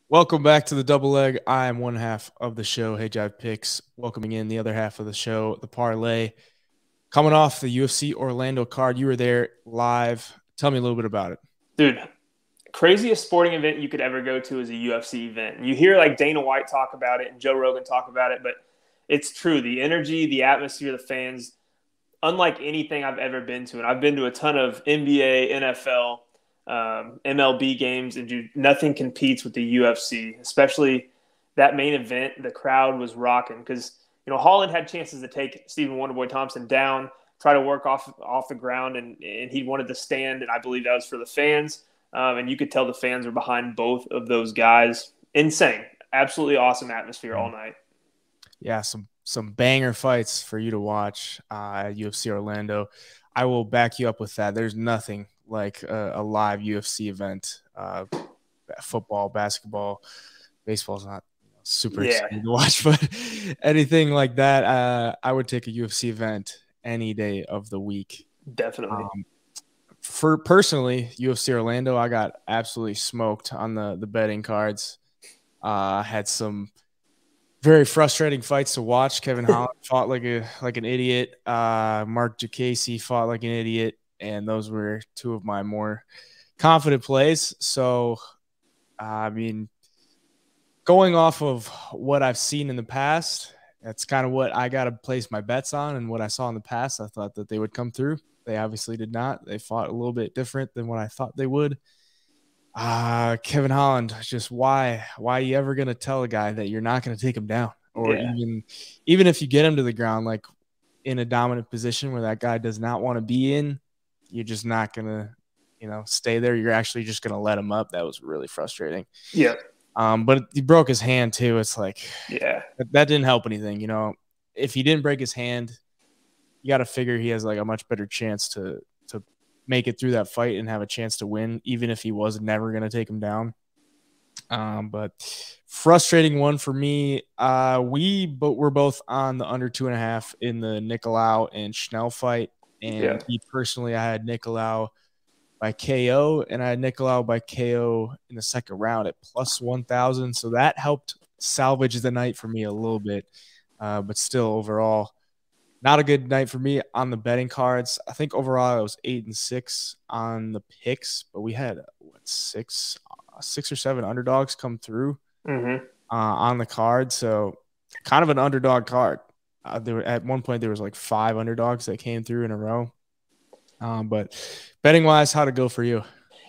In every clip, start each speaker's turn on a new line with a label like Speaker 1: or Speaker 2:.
Speaker 1: Welcome back to the double leg. I am one half of the show, Hey Jive Picks, welcoming in the other half of the show, the parlay. Coming off the UFC Orlando card, you were there live. Tell me a little bit about it.
Speaker 2: Dude, craziest sporting event you could ever go to is a UFC event. You hear like Dana White talk about it and Joe Rogan talk about it, but it's true. The energy, the atmosphere, the fans, unlike anything I've ever been to. And I've been to a ton of NBA, NFL, MLB games, and dude, nothing competes with the UFC, especially that main event. The crowd was rocking because, Holland had chances to take Stephen Wonderboy Thompson down, try to work off the ground, and he wanted to stand, and I believe that was for the fans. And you could tell the fans were behind both of those guys. Insane. Absolutely awesome atmosphere all night.
Speaker 1: Yeah, some banger fights for you to watch at UFC Orlando. I will back you up with that. There's nothing like a live UFC event. Football, basketball, baseball's not super exciting to watch, but anything like that, I would take a UFC event any day of the week.
Speaker 2: Definitely.
Speaker 1: For personally, UFC Orlando, I got absolutely smoked on the betting cards. Had some very frustrating fights to watch. Kevin Holland fought like an idiot. Mark Diakiese fought like an idiot, and those were two of my more confident plays. So, I mean, going off of what I've seen in the past, that's kind of what I got to place my bets on. And what I saw in the past, I thought that they would come through. They obviously did not. They fought a little bit different than what I thought they would. Kevin Holland, just why are you ever going to tell a guy that you're not going to take him down? Or even if you get him to the ground, like in a dominant position where that guy does not want to be in, you're just not going to, stay there. You're actually just going to let him up. That was really frustrating.
Speaker 2: Yeah.
Speaker 1: But he broke his hand too. It's like, that didn't help anything. If he didn't break his hand, you got to figure he has like a much better chance to make it through that fight and have a chance to win, even if he was never going to take him down. But frustrating one for me. We're both on the under 2.5 in the Nicolau and Schnell fight. And me personally, I had Nicolau by KO, and I had Nicolau by KO in the second round at plus 1,000. So that helped salvage the night for me a little bit. But still, overall, not a good night for me on the betting cards. I think overall I was 8-6 on the picks, but we had six or seven underdogs come through on the card. So kind of an underdog card. At one point there was like 5 underdogs that came through in a row. But betting wise, how'd it go for you?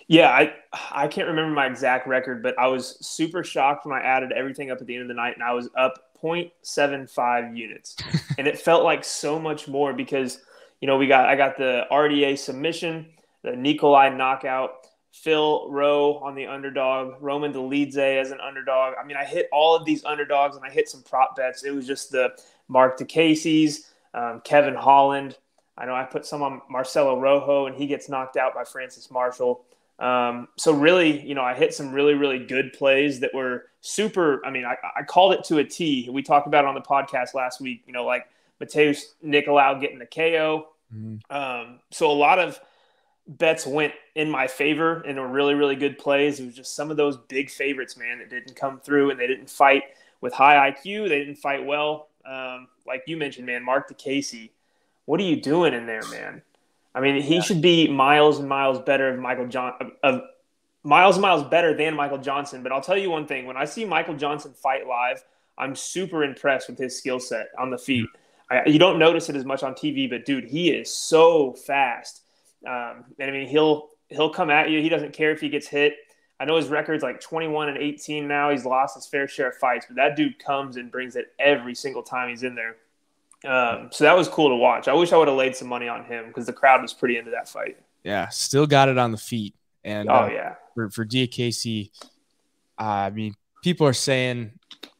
Speaker 2: Yeah, I can't remember my exact record, but I was super shocked when I added everything up at the end of the night, and I was up 0.75 units. And it felt like so much more because, I got the RDA submission, the Nikolai knockout, Phil Rowe on the underdog, Roman Dolidze as an underdog. I mean, I hit all of these underdogs, and I hit some prop bets. It was just the Mark Diakiese's, Kevin Holland. I know I put some on Marcelo Rojo, and he gets knocked out by Francis Marshall. So really, I hit some really, really good plays that were super. I mean, I called it to a T. We talked about it on the podcast last week, like Mateusz Nicolau getting the KO. So a lot of bets went in my favor and were really, really good plays. It was just some of those big favorites, man, that didn't come through, and they didn't fight with high IQ. They didn't fight well. Like you mentioned, man, Mark Diakiese, what are you doing in there, man? I mean, he should be miles and miles better miles and miles better than Michael Johnson. But I'll tell you one thing: when I see Michael Johnson fight live, I'm super impressed with his skill set on the feet. You don't notice it as much on TV, but dude, he is so fast. And I mean, he'll come at you. He doesn't care if he gets hit. I know his record's like 21-18 now. He's lost his fair share of fights, but that dude comes and brings it every single time he's in there. So that was cool to watch. I wish I would have laid some money on him because the crowd was pretty into that fight.
Speaker 1: Yeah, still got it on the feet. And for Diakiese, I mean, people are saying,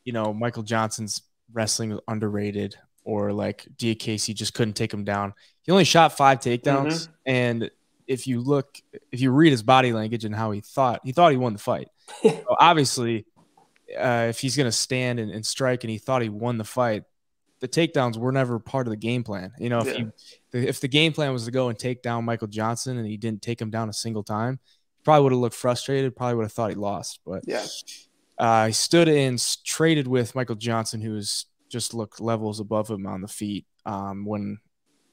Speaker 1: Michael Johnson's wrestling was underrated, or like Diakiese just couldn't take him down. He only shot 5 takedowns, and if you read his body language and how he thought he won the fight. So obviously, if he's going to stand and strike, and he thought he won the fight, the takedowns were never part of the game plan. If the game plan was to go and take down Michael Johnson and he didn't take him down a single time, he probably would have looked frustrated, probably would have thought he lost. But He stood and traded with Michael Johnson, who's just looked levels above him on the feet. When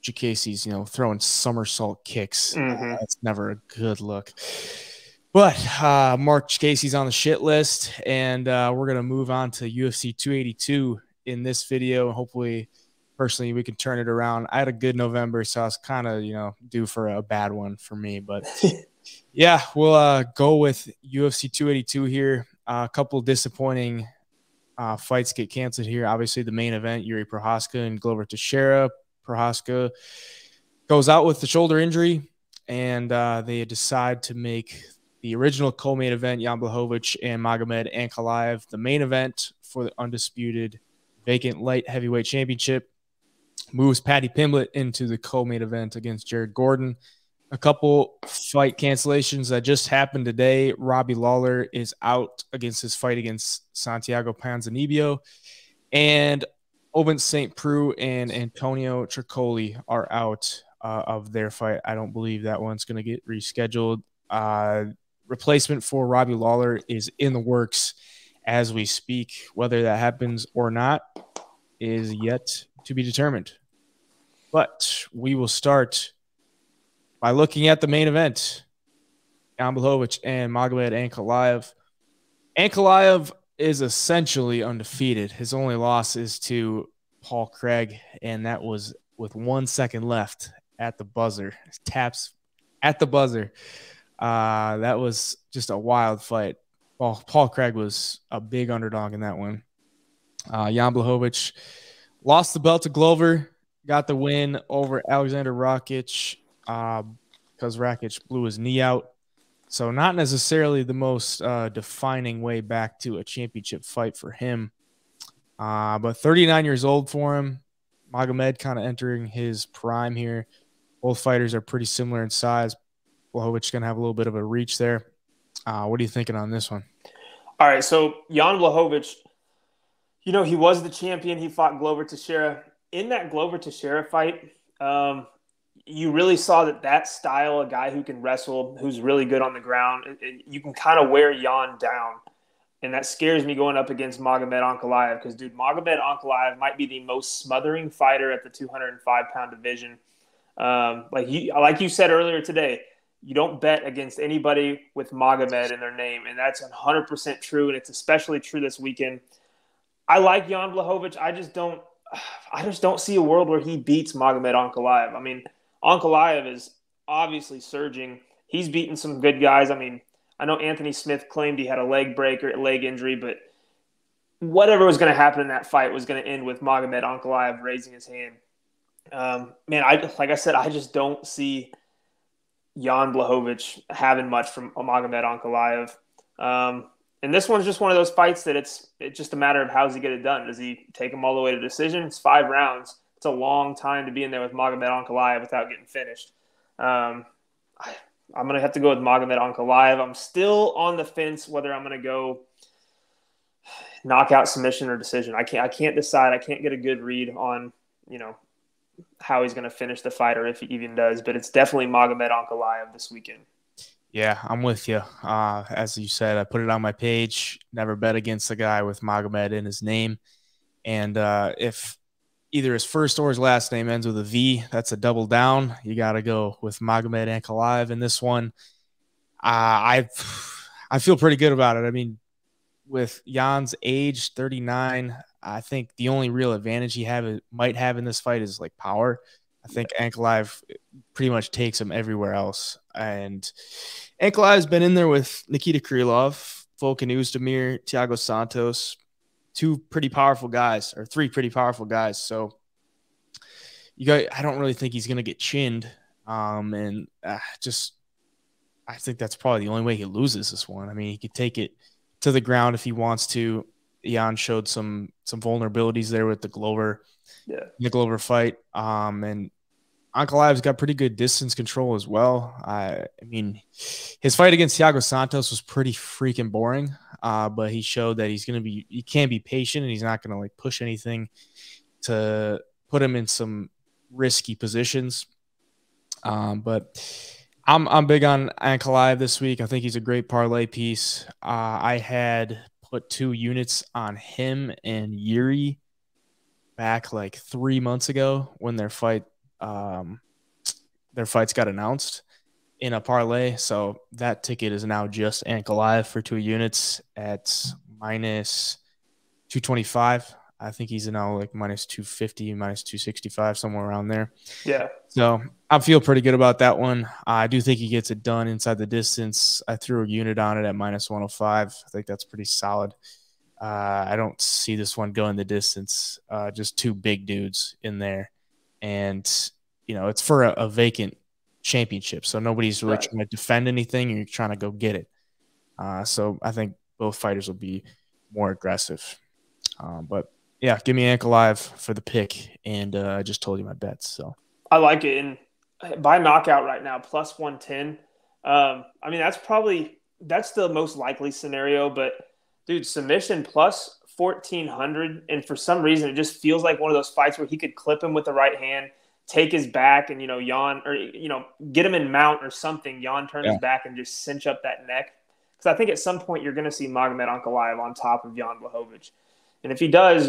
Speaker 1: Jacasey's, throwing somersault kicks, that's never a good look. But Mark Jacasey's on the shit list, and we're going to move on to UFC 282 in this video. Hopefully, personally, we can turn it around. I had a good November, so I was kind of, due for a bad one for me. But, yeah, we'll go with UFC 282 here. A couple disappointing fights get canceled here. Obviously, the main event, Yuri Prochazka and Glover Teixeira. Prochazka goes out with the shoulder injury, and they decide to make the original co-main event, Jan Blachowicz and Magomed Ankalaev, the main event for the undisputed vacant light heavyweight championship. Moves Paddy Pimblett into the co-main event against Jared Gordon. A couple fight cancellations that just happened today. Robbie Lawler is out against his fight against Santiago Ponzinibbio. And Ovince St. Preux and Antonio Tricoli are out of their fight. I don't believe that one's going to get rescheduled. Replacement for Robbie Lawler is in the works as we speak. Whether that happens or not is yet to be determined. But we will start by looking at the main event, Jan Blachowicz and Magomed Ankalaev. Ankalaev is essentially undefeated. His only loss is to Paul Craig, and that was with 1 second left at the buzzer. Taps at the buzzer. That was just a wild fight. Paul Craig was a big underdog in that one. Jan Blachowicz lost the belt to Glover, got the win over Alexander Rakic, because Rakic blew his knee out. So not necessarily the most defining way back to a championship fight for him. But 39 years old for him. Magomed kind of entering his prime here. Both fighters are pretty similar in size. Blachowicz going to have a little bit of a reach there. What are you thinking on this one?
Speaker 2: All right, so Jan Blachowicz, he was the champion. He fought Glover Teixeira. In that Glover Teixeira fight, you really saw that style, a guy who can wrestle, who's really good on the ground, you can kind of wear Jan down. And that scares me going up against Magomed Ankalaev because, dude, Magomed Ankalaev might be the most smothering fighter at the 205-pound division. Like you said earlier today, you don't bet against anybody with Magomed in their name, and that's 100% true, and it's especially true this weekend. I like Jan Blachowicz. I just don't see a world where he beats Magomed Ankalaev. I mean, Ankalaev is obviously surging. He's beaten some good guys. I mean, I know Anthony Smith claimed he had a leg injury, but whatever was going to happen in that fight was going to end with Magomed Ankalaev raising his hand. Like I said, I just don't see Jan Blachowicz having much from Magomed Ankalaev. And this one's just one of those fights that it's just a matter of how does he get it done. Does he take him all the way to decision? It's 5 rounds. It's a long time to be in there with Magomed Ankalaev without getting finished. I'm going to have to go with Magomed Ankalaev. I'm still on the fence whether I'm going to go knockout, submission, or decision. I can't decide. I can't get a good read on, how he's going to finish the fight or if he even does. But it's definitely Magomed Ankalaev this weekend.
Speaker 1: Yeah, I'm with you. As you said, I put it on my page. Never bet against a guy with Magomed in his name. And if either his first or his last name ends with a V, that's a double down. You got to go with Magomed Ankalaev in this one. I feel pretty good about it. I mean, with Jan's age, 39, I think the only real advantage he might have in this fight is like power. I think Ankalaev pretty much takes him everywhere else. And Ankalaev's been in there with Nikita Krylov, Volkan Oezdemir, Thiago Santos, 3 pretty powerful guys. So I don't really think he's going to get chinned. I think that's probably the only way he loses this one. I mean, he could take it to the ground if he wants to. Jan showed some vulnerabilities there with the Glover fight. And Ankalaev's got pretty good distance control as well. I mean, his fight against Thiago Santos was pretty freaking boring. But he showed that he can be patient and he's not going to like push anything to put him in some risky positions. But I'm big on Ankalaev this week. I think he's a great parlay piece. I had put 2 units on him and Yuri back like 3 months ago when their fights got announced in a parlay. So that ticket is now just Ankalaev for 2 units at minus 225. I think he's now like minus 250, minus 265, somewhere around there.
Speaker 2: Yeah.
Speaker 1: So I feel pretty good about that one. I do think he gets it done inside the distance. I threw a unit on it at minus 105. I think that's pretty solid. I don't see this one going the distance. Just 2 big dudes in there. And, it's for a vacant championship. So nobody's really trying to defend anything. You're trying to go get it. So I think both fighters will be more aggressive. But yeah, give me Ankalaev for the pick. And I just told you my bets. So
Speaker 2: I like it. And by knockout right now, plus 110. That's the most likely scenario. But, dude, submission plus 1,400. And for some reason, it just feels like one of those fights where he could clip him with the right hand, take his back, and, yawn or, get him in mount or something. Yawn, turn his back, and just cinch up that neck. Because I think at some point you're going to see Magomed Ankalaev on top of Jan Blachowicz. And if he does,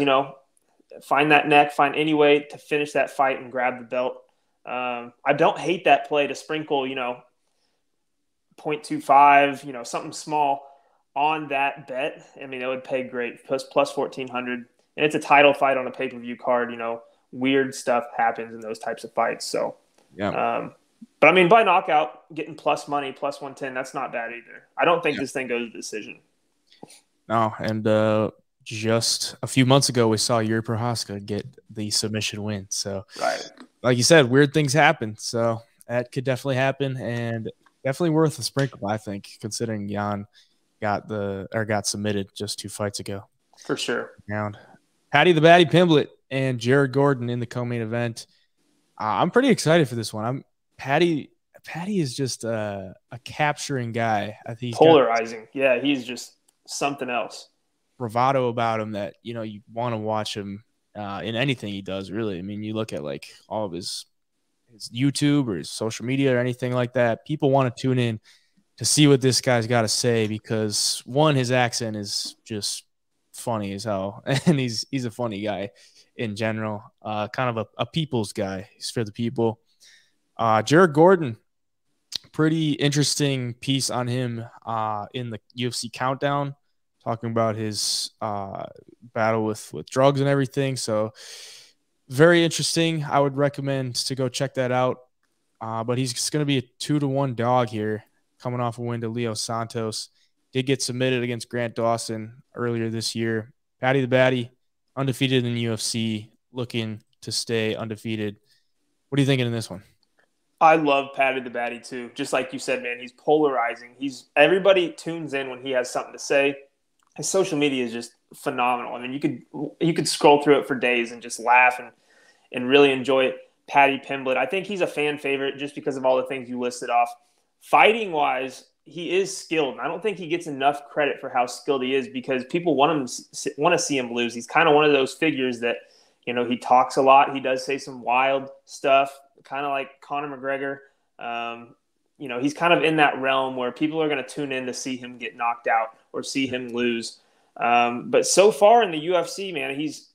Speaker 2: find that neck, find any way to finish that fight and grab the belt. I don't hate that play to sprinkle, 0.25, something small on that bet. I mean, it would pay great, plus 1,400. And it's a title fight on a pay-per-view card. Weird stuff happens in those types of fights. So,
Speaker 1: yeah.
Speaker 2: But I mean, by knockout, getting plus money, plus 110, that's not bad either. I don't think this thing goes to decision.
Speaker 1: No, and just a few months ago, we saw Yuri Prochazka get the submission win. So, like you said, weird things happen. So that could definitely happen, and definitely worth a sprinkle, I think, considering Jan got submitted just 2 fights ago.
Speaker 2: For sure.
Speaker 1: Round. Paddy the Baddy Pimblett and Jared Gordon in the co-main event. I'm pretty excited for this one. Paddy is just a capturing guy. I think he's
Speaker 2: polarizing. He's just something else.
Speaker 1: Bravado about him that you want to watch him in anything he does, really. I mean, you look at like all of his YouTube or his social media or anything like that, people want to tune in to see what this guy's got to say, because one, his accent is just funny as hell, and he's a funny guy in general, kind of a people's guy. He's for the people. Jared Gordon, pretty interesting piece on him in the UFC Countdown, talking about his battle with drugs and everything. So very interesting. I would recommend to go check that out. But he's going to be a 2-1 dog here, coming off a win to Leo Santos. Did get submitted against Grant Dawson earlier this year. Paddy the Baddy, undefeated in the UFC, looking to stay undefeated. What are you thinking in this one?
Speaker 2: I love Paddy the Baddy too. Just like you said, man, he's polarizing. Everybody tunes in when he has something to say. His social media is just phenomenal. I mean, you could scroll through it for days and just laugh and really enjoy it. Paddy Pimblett, I think he's a fan favorite just because of all the things you listed off. Fighting wise, he is skilled. And I don't think he gets enough credit for how skilled he is, because people want to see him lose. He's kind of one of those figures that, he talks a lot. He does say some wild stuff, kind of like Conor McGregor. He's kind of in that realm where people are going to tune in to see him get knocked out or see him lose. But so far in the UFC, man, he's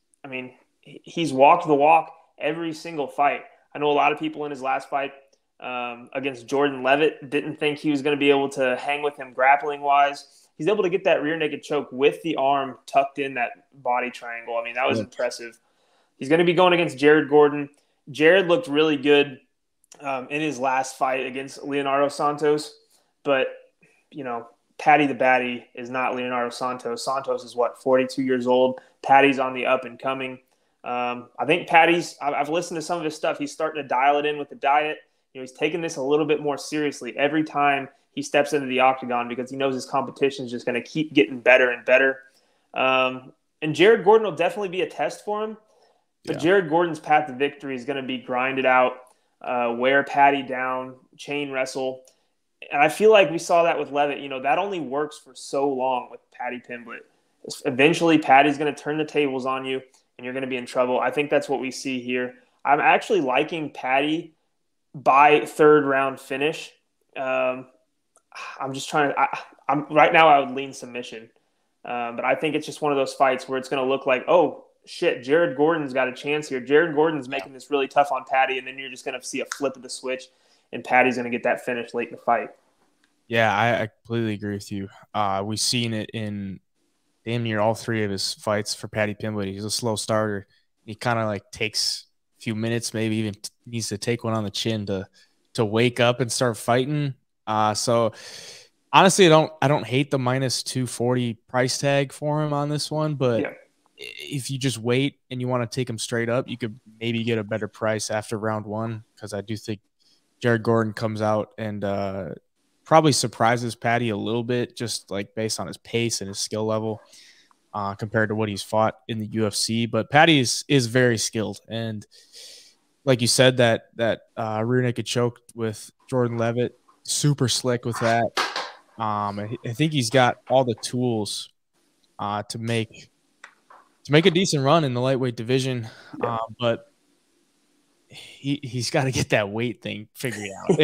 Speaker 2: walked the walk every single fight. I know a lot of people in his last fight against Jordan Levitt didn't think he was going to be able to hang with him grappling wise. He's able to get that rear naked choke with the arm tucked in that body triangle. I mean, that was impressive. He's going to be going against Jared Gordon. Jared looked really good in his last fight against Leonardo Santos. But, Paddy the Baddy is not Leonardo Santos. Santos is, 42 years old. Paddy's on the up and coming. I think I've listened to some of his stuff. He's starting to dial it in with the diet. He's taking this a little bit more seriously every time he steps into the octagon, because he knows his competition is just going to keep getting better and better. And Jared Gordon will definitely be a test for him. But Jared Gordon's path to victory is going to be grind it out, wear Paddy down, chain wrestle. And I feel like we saw that with Levitt. That only works for so long with Paddy Pimblett. Eventually, Paddy's going to turn the tables on you, and you're going to be in trouble. I think that's what we see here. I'm actually liking Paddy by 3rd round finish. I'm just trying to right now I would lean submission. But I think it's just one of those fights where it's going to look like, oh, shit, Jared Gordon's got a chance here. Jared Gordon's making this really tough on Patty, and then you're just going to see a flip of the switch, and Patty's going to get that finish late in the fight.
Speaker 1: Yeah, I completely agree with you. We've seen it in damn near all three of his fights for Paddy Pimblett. He's a slow starter. He kind of like takes a few minutes, maybe even needs to take one on the chin to wake up and start fighting. So honestly, I don't hate the minus 240 price tag for him on this one, but yeah, if you just wait and you want to take him straight up, you could maybe get a better price after round one, because I do think Jared Gordon comes out and probably surprises Patty a little bit, just like based on his pace and his skill level compared to what he's fought in the UFC. But Patty is very skilled, and like you said, that rear naked choke with Jordan Levitt, super slick with that. I think he's got all the tools to make a decent run in the lightweight division, but he's got to get that weight thing figured out.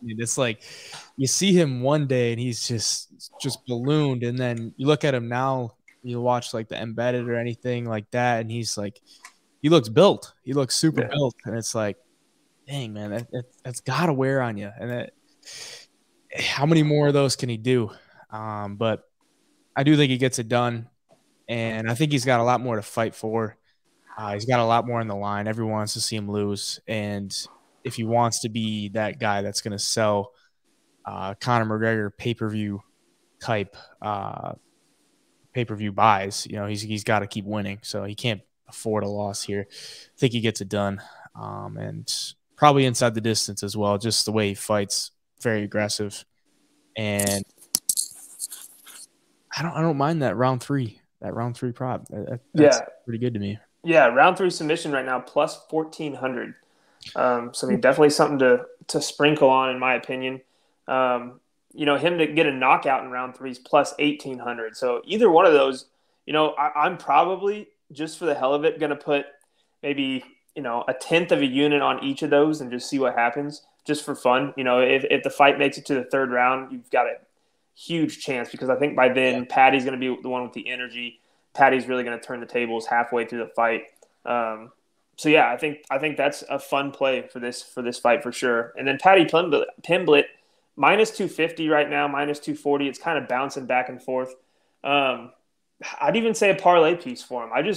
Speaker 1: It's like you see him one day and he's just ballooned, and then you look at him now, you watch like the Embedded or anything like that, and he's like, he looks built. He looks super built, and it's like, dang, man, that's got to wear on you. And how many more of those can he do? But I do think he gets it done, and I think he's got a lot more to fight for. He's got a lot more in the line. Everyone wants to see him lose, and if he wants to be that guy that's going to sell Conor McGregor pay-per-view type pay-per-view buys, he's got to keep winning. So he can't afford a loss here. I think he gets it done, and probably inside the distance as well. Just the way he fights, very aggressive, and I don't mind that round three prop. That's pretty good to me.
Speaker 2: Yeah, round 3 submission right now, plus 1,400. So, I mean, definitely something to sprinkle on, in my opinion. Him to get a knockout in round 3 is plus 1,800. So either one of those, I'm probably, just for the hell of it, going to put maybe, a tenth of a unit on each of those and just see what happens, just for fun. If the fight makes it to the 3rd round, you've got a huge chance, because I think by then Patty's going to be the one with the energy. Patty's really going to turn the tables halfway through the fight. So yeah, I think that's a fun play for this fight for sure. And then Paddy Pimblett minus 250 right now, minus 240. It's kind of bouncing back and forth. I'd even say a parlay piece for him.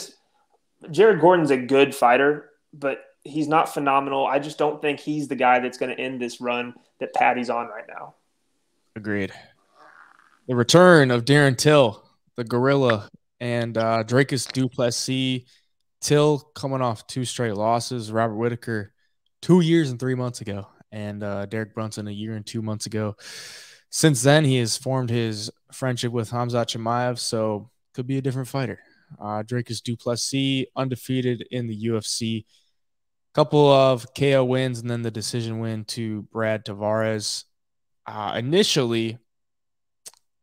Speaker 2: Jared Gordon's a good fighter, but he's not phenomenal. I just don't think he's the guy that's going to end this run that Patty's on right now.
Speaker 1: Agreed. The return of Darren Till, the gorilla, and Dricus du Plessis. Till coming off 2 straight losses. Robert Whittaker 2 years and 3 months ago, and Derek Brunson 1 year and 2 months ago. Since then, he has formed his friendship with Khamzat Chimaev, so could be a different fighter. Dricus du Plessis, undefeated in the UFC. Couple of KO wins and then the decision win to Brad Tavares. Initially,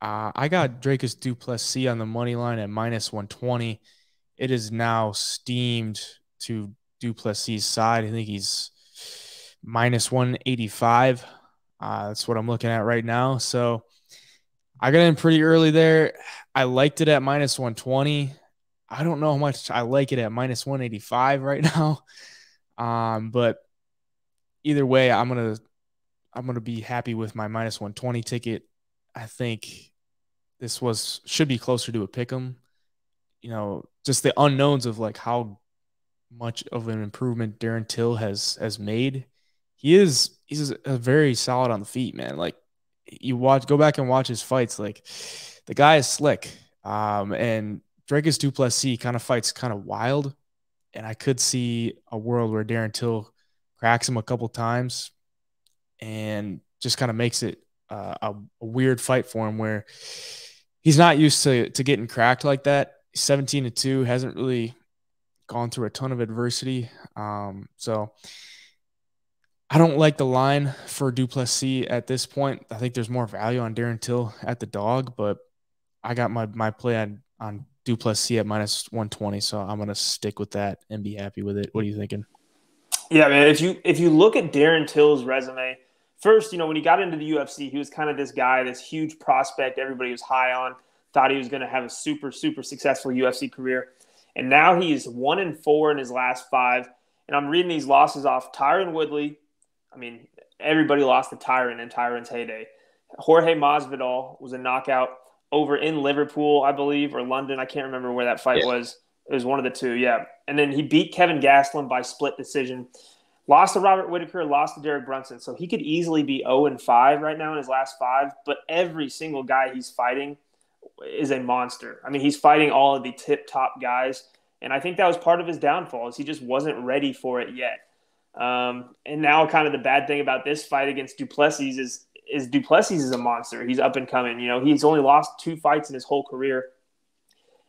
Speaker 1: I got Dricus du Plessis on the money line at minus 120. It is now steamed to du Plessis' side. I think he's minus 185. That's what I'm looking at right now. So I got in pretty early there. I liked it at minus 120. I don't know how much I like it at minus 185 right now. But either way, I'm gonna be happy with my minus 120 ticket. I think this should be closer to a pick'em. Just the unknowns of like how much of an improvement Darren Till has made. He's very solid on the feet, man. Like go back and watch his fights. Like the guy is slick. And Dricus du Plessis kind of fights kind of wild. And I could see a world where Darren Till cracks him a couple times and just kind of makes it a weird fight for him, where he's not used to getting cracked like that. 17-2, hasn't really gone through a ton of adversity. So I don't like the line for du Plessis at this point. I think there's more value on Darren Till at the dog, but I got my play on du Plessis at minus 120, so I'm going to stick with that and be happy with it. What are you thinking?
Speaker 2: Yeah, man, if you look at Darren Till's resume, first, when he got into the UFC, he was kind of this guy, this huge prospect everybody was high on. thought he was going to have a super, super successful UFC career. And now he's 1-4 in his last 5. And I'm reading these losses off. Tyron Woodley. I mean, everybody lost to Tyron in Tyron's heyday. Jorge Masvidal was a knockout over in Liverpool, I believe, or London. I can't remember where that fight was. It was one of the two, yeah. And then he beat Kevin Gastelum by split decision. Lost to Robert Whittaker, lost to Derek Brunson. So he could easily be 0-5 right now in his last 5. But every single guy he's fighting is a monster. I mean, he's fighting all of the tip-top guys. And I think that was part of his downfall, is he just wasn't ready for it yet. And now kind of the bad thing about this fight against Duplessis is Duplessis is a monster. He's up and coming. You know, he's only lost 2 fights in his whole career.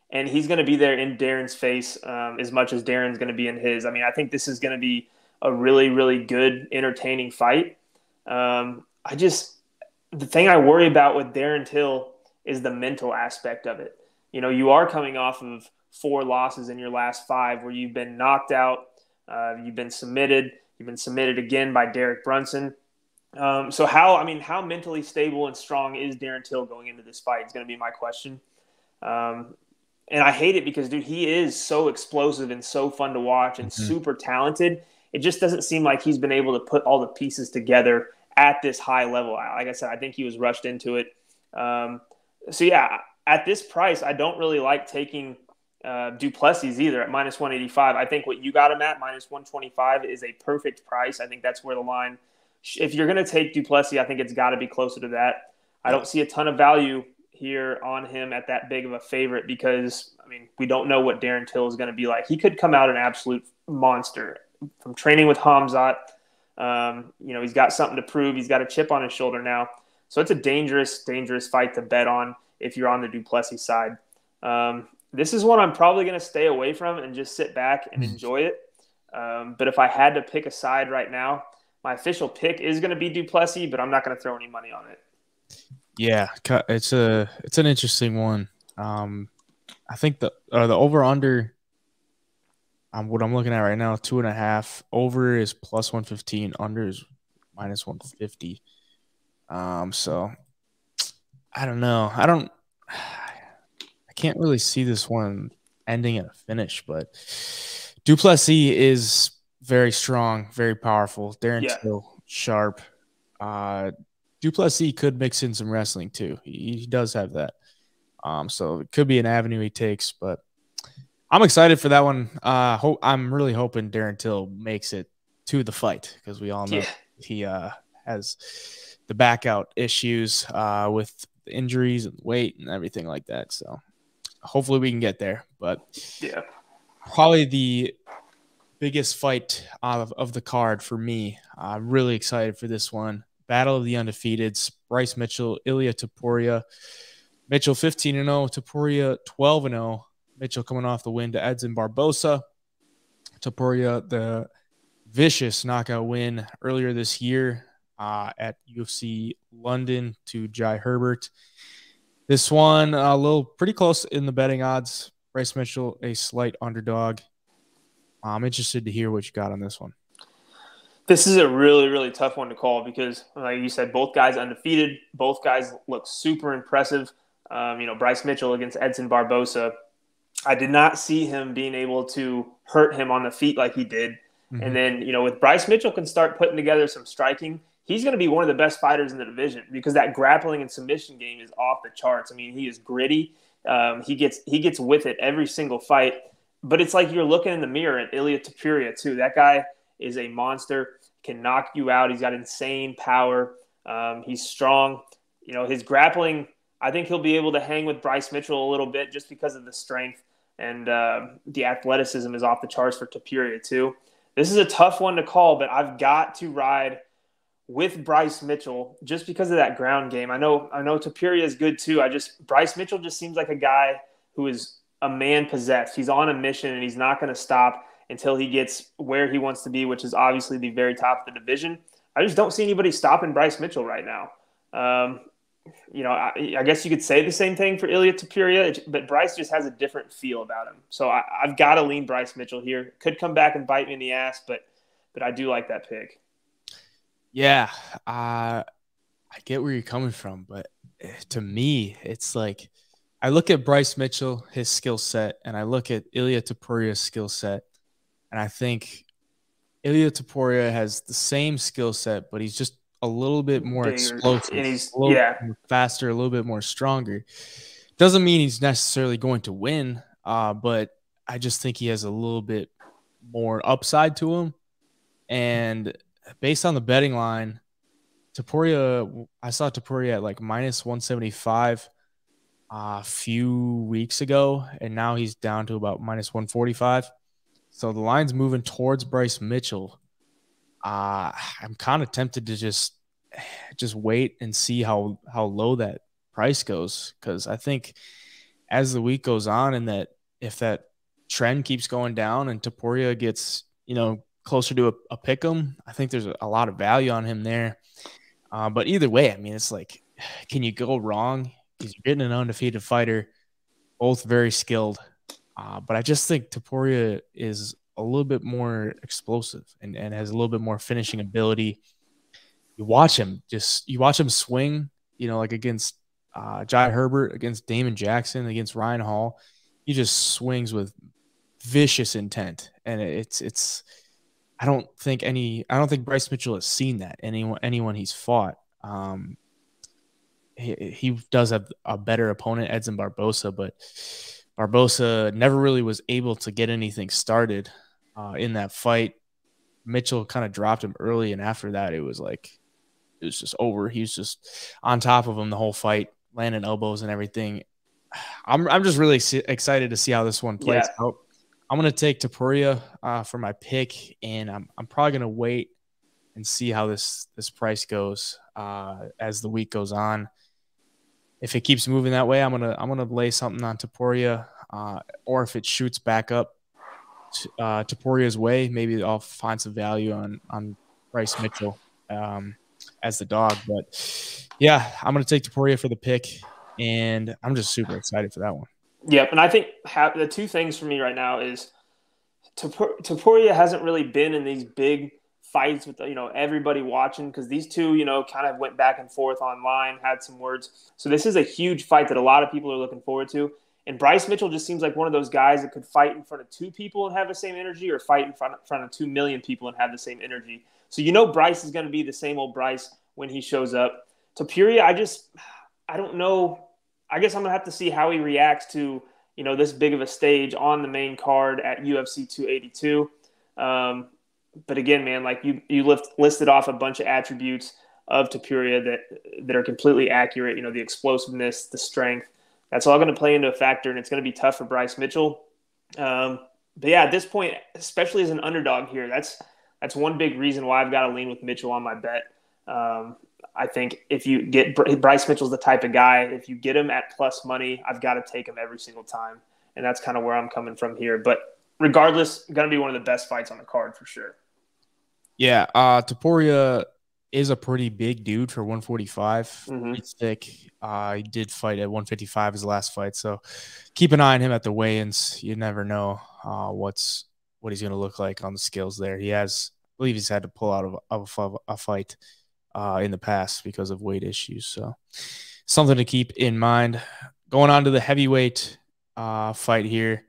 Speaker 2: And he's going to be there in Darren's face as much as Darren's going to be in his. I mean, I think this is going to be a really, really good, entertaining fight. The thing I worry about with Darren Till is the mental aspect of it. You know, you are coming off of 4 losses in your last 5 where you've been knocked out, you've been submitted again by Derek Brunson. So how mentally stable and strong is Darren Till going into this fight is going to be my question. And I hate it because, dude, he is so explosive and so fun to watch and super talented. It just doesn't seem like he's been able to put all the pieces together at this high level. Like I said, I think he was rushed into it. So, yeah, at this price, I don't really like taking Duplessis either at -185. I think what you got him at, -125, is a perfect price. I think that's where the line – if you're going to take Duplessis, I think it's got to be closer to that. I don't see a ton of value here on him at that big of a favorite because, I mean, we don't know what Darren Till is going to be like. He could come out an absolute monster from training with Hamzat. You know, he's got something to prove. He's got a chip on his shoulder now. So it's a dangerous, dangerous fight to bet on if you're on the Duplessis side. This is one I'm probably going to stay away from and just sit back and enjoy it. But if I had to pick a side right now, my official pick is going to be Duplessis, but I'm not going to throw any money on it.
Speaker 1: Yeah, it's an interesting one. I think the over under. What I'm looking at right now, 2.5. Over is +115. Under is -150. So I don't know. I can't really see this one ending in a finish, but Duplessis is very strong, very powerful. Darren Till, sharp. Duplessis could mix in some wrestling too. He does have that. So it could be an avenue he takes, but I'm excited for that one. I'm really hoping Darren Till makes it to the fight because we all know he has the back out issues with injuries and weight and everything like that. So hopefully we can get there. But probably the biggest fight of the card for me. I'm really excited for this one. Battle of the Undefeateds. Bryce Mitchell, Ilia Topuria. Mitchell 15-0, Topuria 12-0. Mitchell coming off the win to Edson Barbosa. Topuria, the vicious knockout win earlier this year at UFC London to Jai Herbert. This one pretty close in the betting odds. Bryce Mitchell, a slight underdog. I'm interested to hear what you got on this one.
Speaker 2: This is a really, really tough one to call because, like you said, both guys undefeated. Both guys look super impressive. Bryce Mitchell against Edson Barbosa. I did not see him being able to hurt him on the feet like he did. Mm-hmm. And then, with Bryce Mitchell can start putting together some striking, he's going to be one of the best fighters in the division because that grappling and submission game is off the charts. I mean, he is gritty. He gets with it every single fight. But it's like you're looking in the mirror at Ilia Topuria, too. That guy is a monster, can knock you out. He's got insane power. He's strong. His grappling, I think he'll be able to hang with Bryce Mitchell a little bit just because of the strength. And the athleticism is off the charts for Topuria, too. This is a tough one to call, but I've got to ride with Bryce Mitchell just because of that ground game. I know Topuria is good, too. Bryce Mitchell just seems like a guy who is a man possessed. He's on a mission, and he's not going to stop until he gets where he wants to be, which is obviously the very top of the division. I just don't see anybody stopping Bryce Mitchell right now. I guess you could say the same thing for Ilia Topuria, but Bryce just has a different feel about him. So I've got to lean Bryce Mitchell here. Could come back and bite me in the ass, but I do like that pick.
Speaker 1: Yeah, I get where you're coming from, but to me, it's like I look at Bryce Mitchell, his skill set, and I look at Ilia Topuria's skill set, and I think Ilia Topuria has the same skill set, but he's just a little bit more
Speaker 2: Bigger,
Speaker 1: explosive,
Speaker 2: and he's
Speaker 1: a little bit more faster, a little bit more stronger. Doesn't mean he's necessarily going to win, but I just think he has a little bit more upside to him. And based on the betting line, Topuria, I saw Topuria at like minus 175 a few weeks ago, and now he's down to about minus 145. So the line's moving towards Bryce Mitchell. I'm kind of tempted to just wait and see how low that price goes, because I think as the week goes on, and that if that trend keeps going down and Topuria gets, closer to a pick 'em, I think there's a lot of value on him there. But either way, I mean, it's like, can you go wrong? Because you're getting an undefeated fighter, both very skilled. But I just think Topuria is a little bit more explosive and has a little bit more finishing ability. You watch him swing, like against Jai Herbert, against Damon Jackson, against Ryan Hall. He just swings with vicious intent, and it's. I don't think Bryce Mitchell has seen that anyone he's fought. He does have a better opponent, Edson Barbosa, but Barbosa never really was able to get anything started in that fight. Mitchell kind of dropped him early, and after that, it was just over. He was just on top of him the whole fight, landing elbows and everything. I'm just really excited to see how this one plays out. I'm going to take Topuria for my pick, and I'm probably going to wait and see how this price goes as the week goes on. If it keeps moving that way, I'm gonna lay something on Topuria, or if it shoots back up Topuria's way, maybe I'll find some value on Bryce Mitchell as the dog. But yeah, I'm gonna take Topuria for the pick, and I'm just super excited for that one.
Speaker 2: Yep, and I think the two things for me right now is Topuria hasn't really been in these big fights with everybody watching, because these two kind of went back and forth online, had some words. So this is a huge fight that a lot of people are looking forward to. And Bryce Mitchell just seems like one of those guys that could fight in front of 2 people and have the same energy, or fight in front of 2 million people and have the same energy. So Bryce is going to be the same old Bryce when he shows up. Topuria, I don't know. I guess I'm going to have to see how he reacts to, this big of a stage on the main card at UFC 282. But again, man, like you listed off a bunch of attributes of Topuria that are completely accurate. The explosiveness, the strength, that's all going to play into a factor, and it's going to be tough for Bryce Mitchell. But yeah, at this point, especially as an underdog here, that's one big reason why I've got to lean with Mitchell on my bet. I think if you get Bryce Mitchell's the type of guy, if you get him at plus money, I've got to take him every single time. And that's kind of where I'm coming from here. But regardless, going to be one of the best fights on the card for sure.
Speaker 1: Yeah, Topuria is a pretty big dude for 145.
Speaker 2: Mm-hmm.
Speaker 1: He's thick. He did fight at 155 his last fight, so keep an eye on him at the weigh-ins. You never know what he's going to look like on the scales there. I believe he's had to pull out of a fight in the past because of weight issues. So something to keep in mind. Going on to the heavyweight fight here.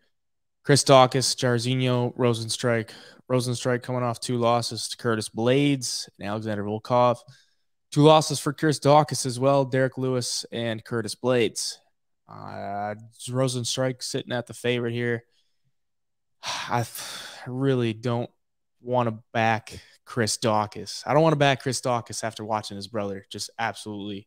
Speaker 1: Chris Daukas, Jairzinho, Rozenstruik. Rozenstruik coming off 2 losses to Curtis Blades and Alexander Volkov. 2 losses for Chris Daukas as well, Derek Lewis and Curtis Blades. Rozenstruik sitting at the favorite here. I really don't want to back Chris Daukas. I don't want to back Chris Daukas after watching his brother just absolutely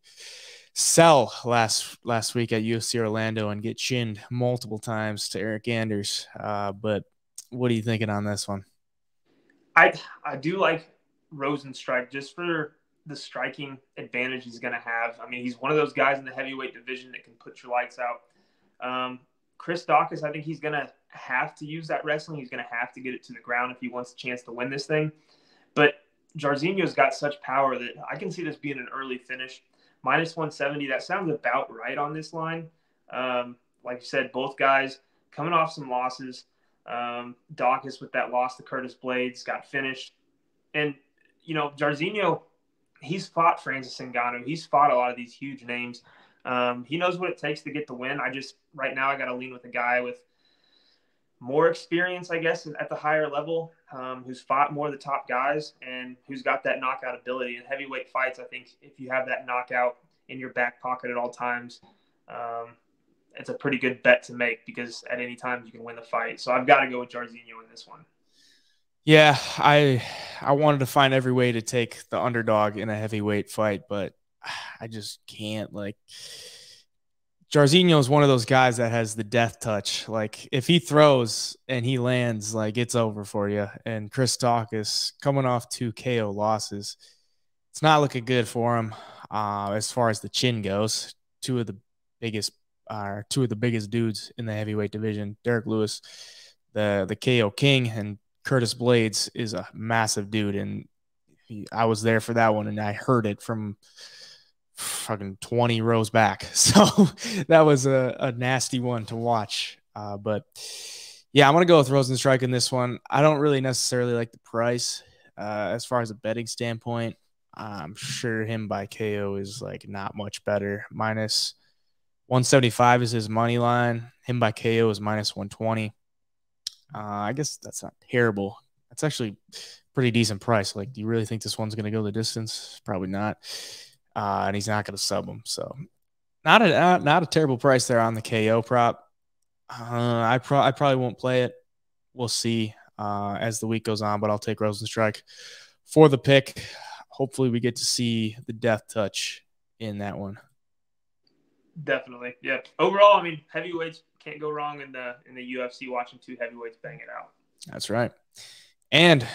Speaker 1: sell last week at UFC Orlando and get chinned multiple times to Eric Anders. But what are you thinking on this one?
Speaker 2: I do like Rozenstruik just for the striking advantage he's going to have. I mean, he's one of those guys in the heavyweight division that can put your lights out. Chris Daukas, I think he's going to have to use that wrestling. He's going to have to get it to the ground if he wants a chance to win this thing. But Jairzinho's got such power that I can see this being an early finish. Minus 170, that sounds about right on this line. Like you said, both guys coming off some losses. Daukas with that loss to Curtis Blades got finished. And, Jairzinho, he's fought Francis Ngannou. He's fought a lot of these huge names. He knows what it takes to get the win. Right now I got to lean with a guy with more experience, I guess, at the higher level, who's fought more of the top guys and who's got that knockout ability. In heavyweight fights, I think if you have that knockout in your back pocket at all times, it's a pretty good bet to make because at any time you can win the fight. So I've got to go with Jairzinho in this one.
Speaker 1: Yeah, I wanted to find every way to take the underdog in a heavyweight fight, but I just can't. Like, Jairzinho is one of those guys that has the death touch. Like, if he throws and he lands, like, it's over for you. And Chris Daukas coming off 2 KO losses, it's not looking good for him as far as the chin goes. Two of the biggest dudes in the heavyweight division, Derek Lewis, the KO king, and Curtis Blades is a massive dude. And I was there for that one, and I heard it from fucking 20 rows back. So that was a nasty one to watch. But yeah, I'm going to go with Rozenstruik in this one. I don't really necessarily like the price as far as a betting standpoint. I'm sure him by KO is like not much better. Minus 175 is his money line. Him by KO is minus 120. I guess that's not terrible. That's actually pretty decent price. Like, do you really think this one's going to go the distance? Probably not. And he's not going to sub him. So not a terrible price there on the KO prop. I probably won't play it. We'll see as the week goes on, but I'll take Rozenstruik for the pick. Hopefully we get to see the death touch in that one.
Speaker 2: Definitely. Yeah. Overall, I mean, heavyweights can't go wrong in the UFC watching 2 heavyweights bang it out.
Speaker 1: That's right. And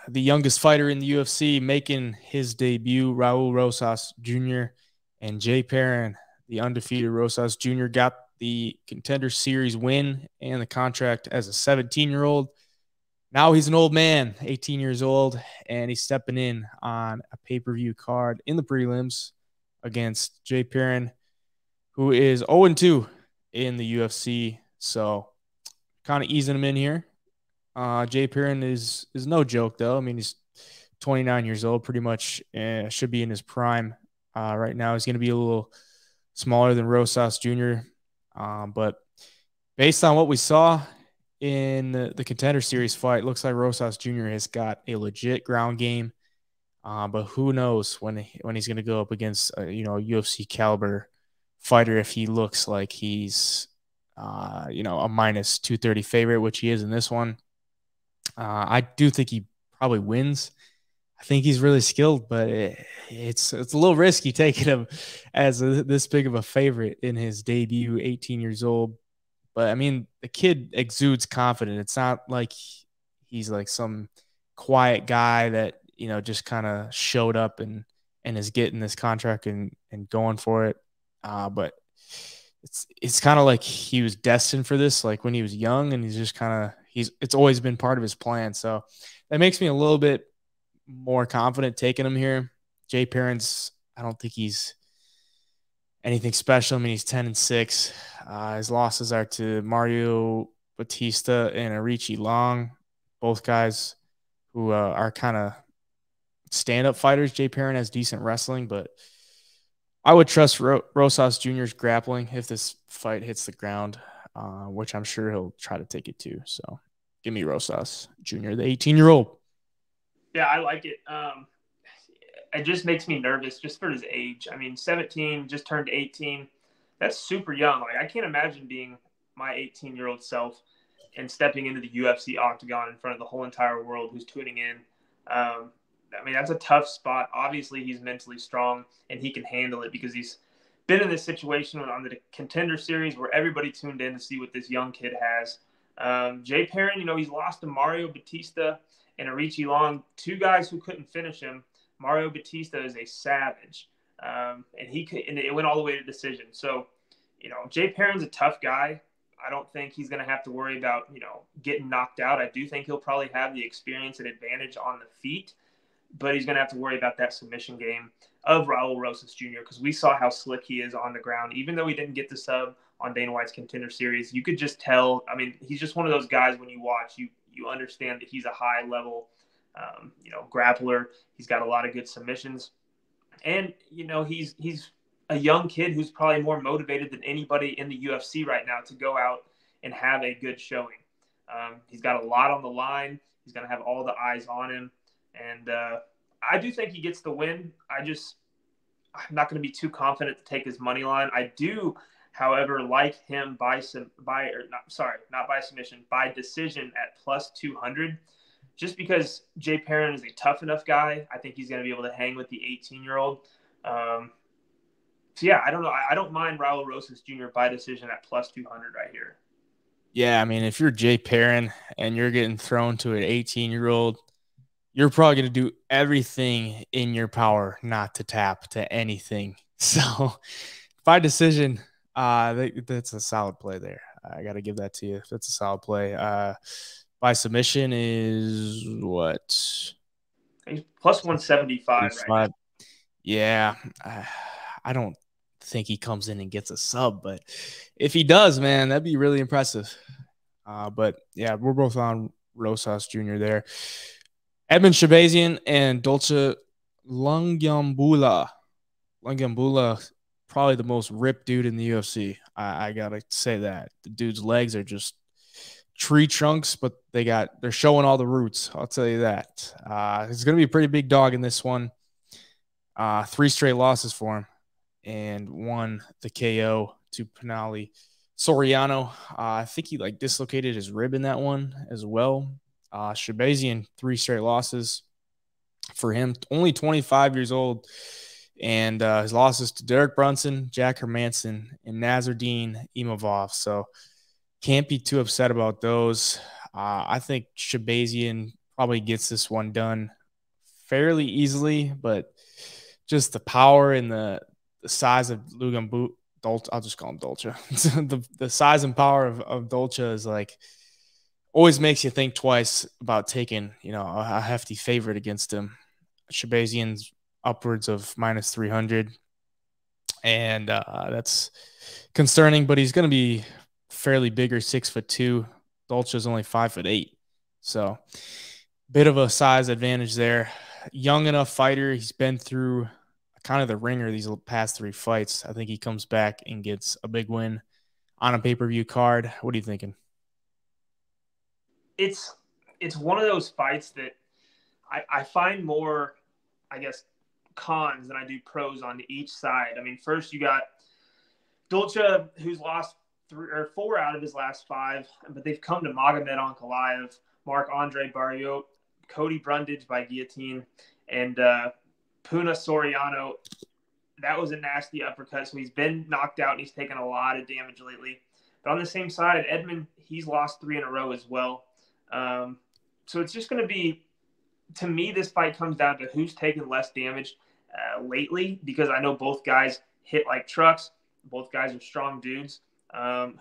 Speaker 1: the youngest fighter in the UFC making his debut, Raul Rosas Jr. and Jay Perrin, the undefeated Rosas Jr., got the Contender Series win and the contract as a 17-year-old. Now he's an old man, 18 years old, and he's stepping in on a pay-per-view card in the prelims against Jay Perrin, who is 0-2 in the UFC. So kind of easing him in here. Jay Perrin is no joke, though. I mean, he's 29 years old, pretty much should be in his prime right now. He's going to be a little smaller than Rosas Jr., but based on what we saw in the Contender Series fight, looks like Rosas Jr. has got a legit ground game, but who knows when he's going to go up against a UFC caliber fighter if he looks like he's a minus 230 favorite, which he is in this one. I do think he probably wins. I think he's really skilled, but it's a little risky taking him as this big of a favorite in his debut, 18 years old. But, I mean, the kid exudes confidence. It's not like he's like some quiet guy that, just kind of showed up and is getting this contract and going for it. But it's kind of like he was destined for this, like when he was young, and he's just kind of it's always been part of his plan. So that makes me a little bit more confident taking him here. Jay Perrin's, I don't think he's anything special. I mean, he's 10-6. His losses are to Mario Batista and Arichi Long, both guys who are kind of stand-up fighters. Jay Perrin has decent wrestling, but I would trust Rosas Jr.'s grappling if this fight hits the ground, which I'm sure he'll try to take it to. So give me Rosas Jr., the 18-year-old.
Speaker 2: Yeah, I like it. It just makes me nervous just for his age. I mean, 17, just turned 18. That's super young. Like, I can't imagine being my 18-year-old self and stepping into the UFC octagon in front of the whole entire world who's tuning in. I mean, that's a tough spot. Obviously, he's mentally strong and he can handle it because he's been in this situation on the Contender Series where everybody tuned in to see what this young kid has. Jay Perrin, he's lost to Mario Batista and Arichi Long, 2 guys who couldn't finish him. Mario Batista is a savage, and it went all the way to decision. So, Jay Perrin's a tough guy. I don't think he's going to have to worry about, getting knocked out. I do think he'll probably have the experience and advantage on the feet, but he's going to have to worry about that submission game of Raul Rosas Jr. because we saw how slick he is on the ground. Even though he didn't get the sub on Dana White's Contender Series, you could just tell. I mean, he's just one of those guys when you watch, you understand that he's a high-level, grappler. He's got a lot of good submissions. And, he's a young kid who's probably more motivated than anybody in the UFC right now to go out and have a good showing. He's got a lot on the line. He's going to have all the eyes on him. And I do think he gets the win. I'm not going to be too confident to take his money line. I do, however, like him by decision at plus 200, just because Jay Perrin is a tough enough guy. I think he's going to be able to hang with the 18-year-old. So, yeah, I don't know. I don't mind Raul Rosas Jr. by decision at plus 200 right here.
Speaker 1: Yeah, I mean, if you're Jay Perrin and you're getting thrown to an 18-year-old, you're probably going to do everything in your power not to tap to anything. So, by decision, that's a solid play there. I got to give that to you. That's a solid play. By submission is what?
Speaker 2: He's plus 175 right now.
Speaker 1: Yeah, I don't think he comes in and gets a sub, but if he does, man, that'd be really impressive. But yeah, we're both on Rosas Jr. there. Edmund Shahbazyan and Dolce Lungiambula. Lungiambula, probably the most ripped dude in the UFC. I gotta say that. The dude's legs are just tree trunks, but they're showing all the roots. I'll tell you that. It's gonna be a pretty big dog in this one. 3 straight losses for him, and won the KO to Pinali Soriano. I think he dislocated his rib in that one as well. Shahbazyan, 3 straight losses for him. Only 25 years old, and his losses to Derek Brunson, Jack Hermanson, and Nasruddin Imavov. So can't be too upset about those. I think Shahbazyan probably gets this one done fairly easily, but just the power and the size of Lungiambula, I'll just call him Dolce. the size and power of Dolce is always makes you think twice about taking, a hefty favorite against him. Shahbazyan's upwards of minus 300, and that's concerning. But he's going to be fairly bigger, 6'2". Dolce's only 5'8", so bit of a size advantage there. Young enough fighter. He's been through kind of the ringer these past 3 fights. I think he comes back and gets a big win on a pay-per-view card. What are you thinking?
Speaker 2: It's one of those fights that I find more, I guess, cons than I do pros on each side. I mean, first you got Dolce, who's lost 3 or 4 out of his last 5, but they've come to Magomed Ankalaev, Marc-Andre Barriot, Cody Brundage by guillotine, and Puna Soriano. That was a nasty uppercut, so he's been knocked out and he's taken a lot of damage lately. But on the same side, Edmund, he's lost 3 in a row as well. So it's just going to be, to me, this fight comes down to who's taken less damage lately, because I know both guys hit like trucks. Both guys are strong dudes.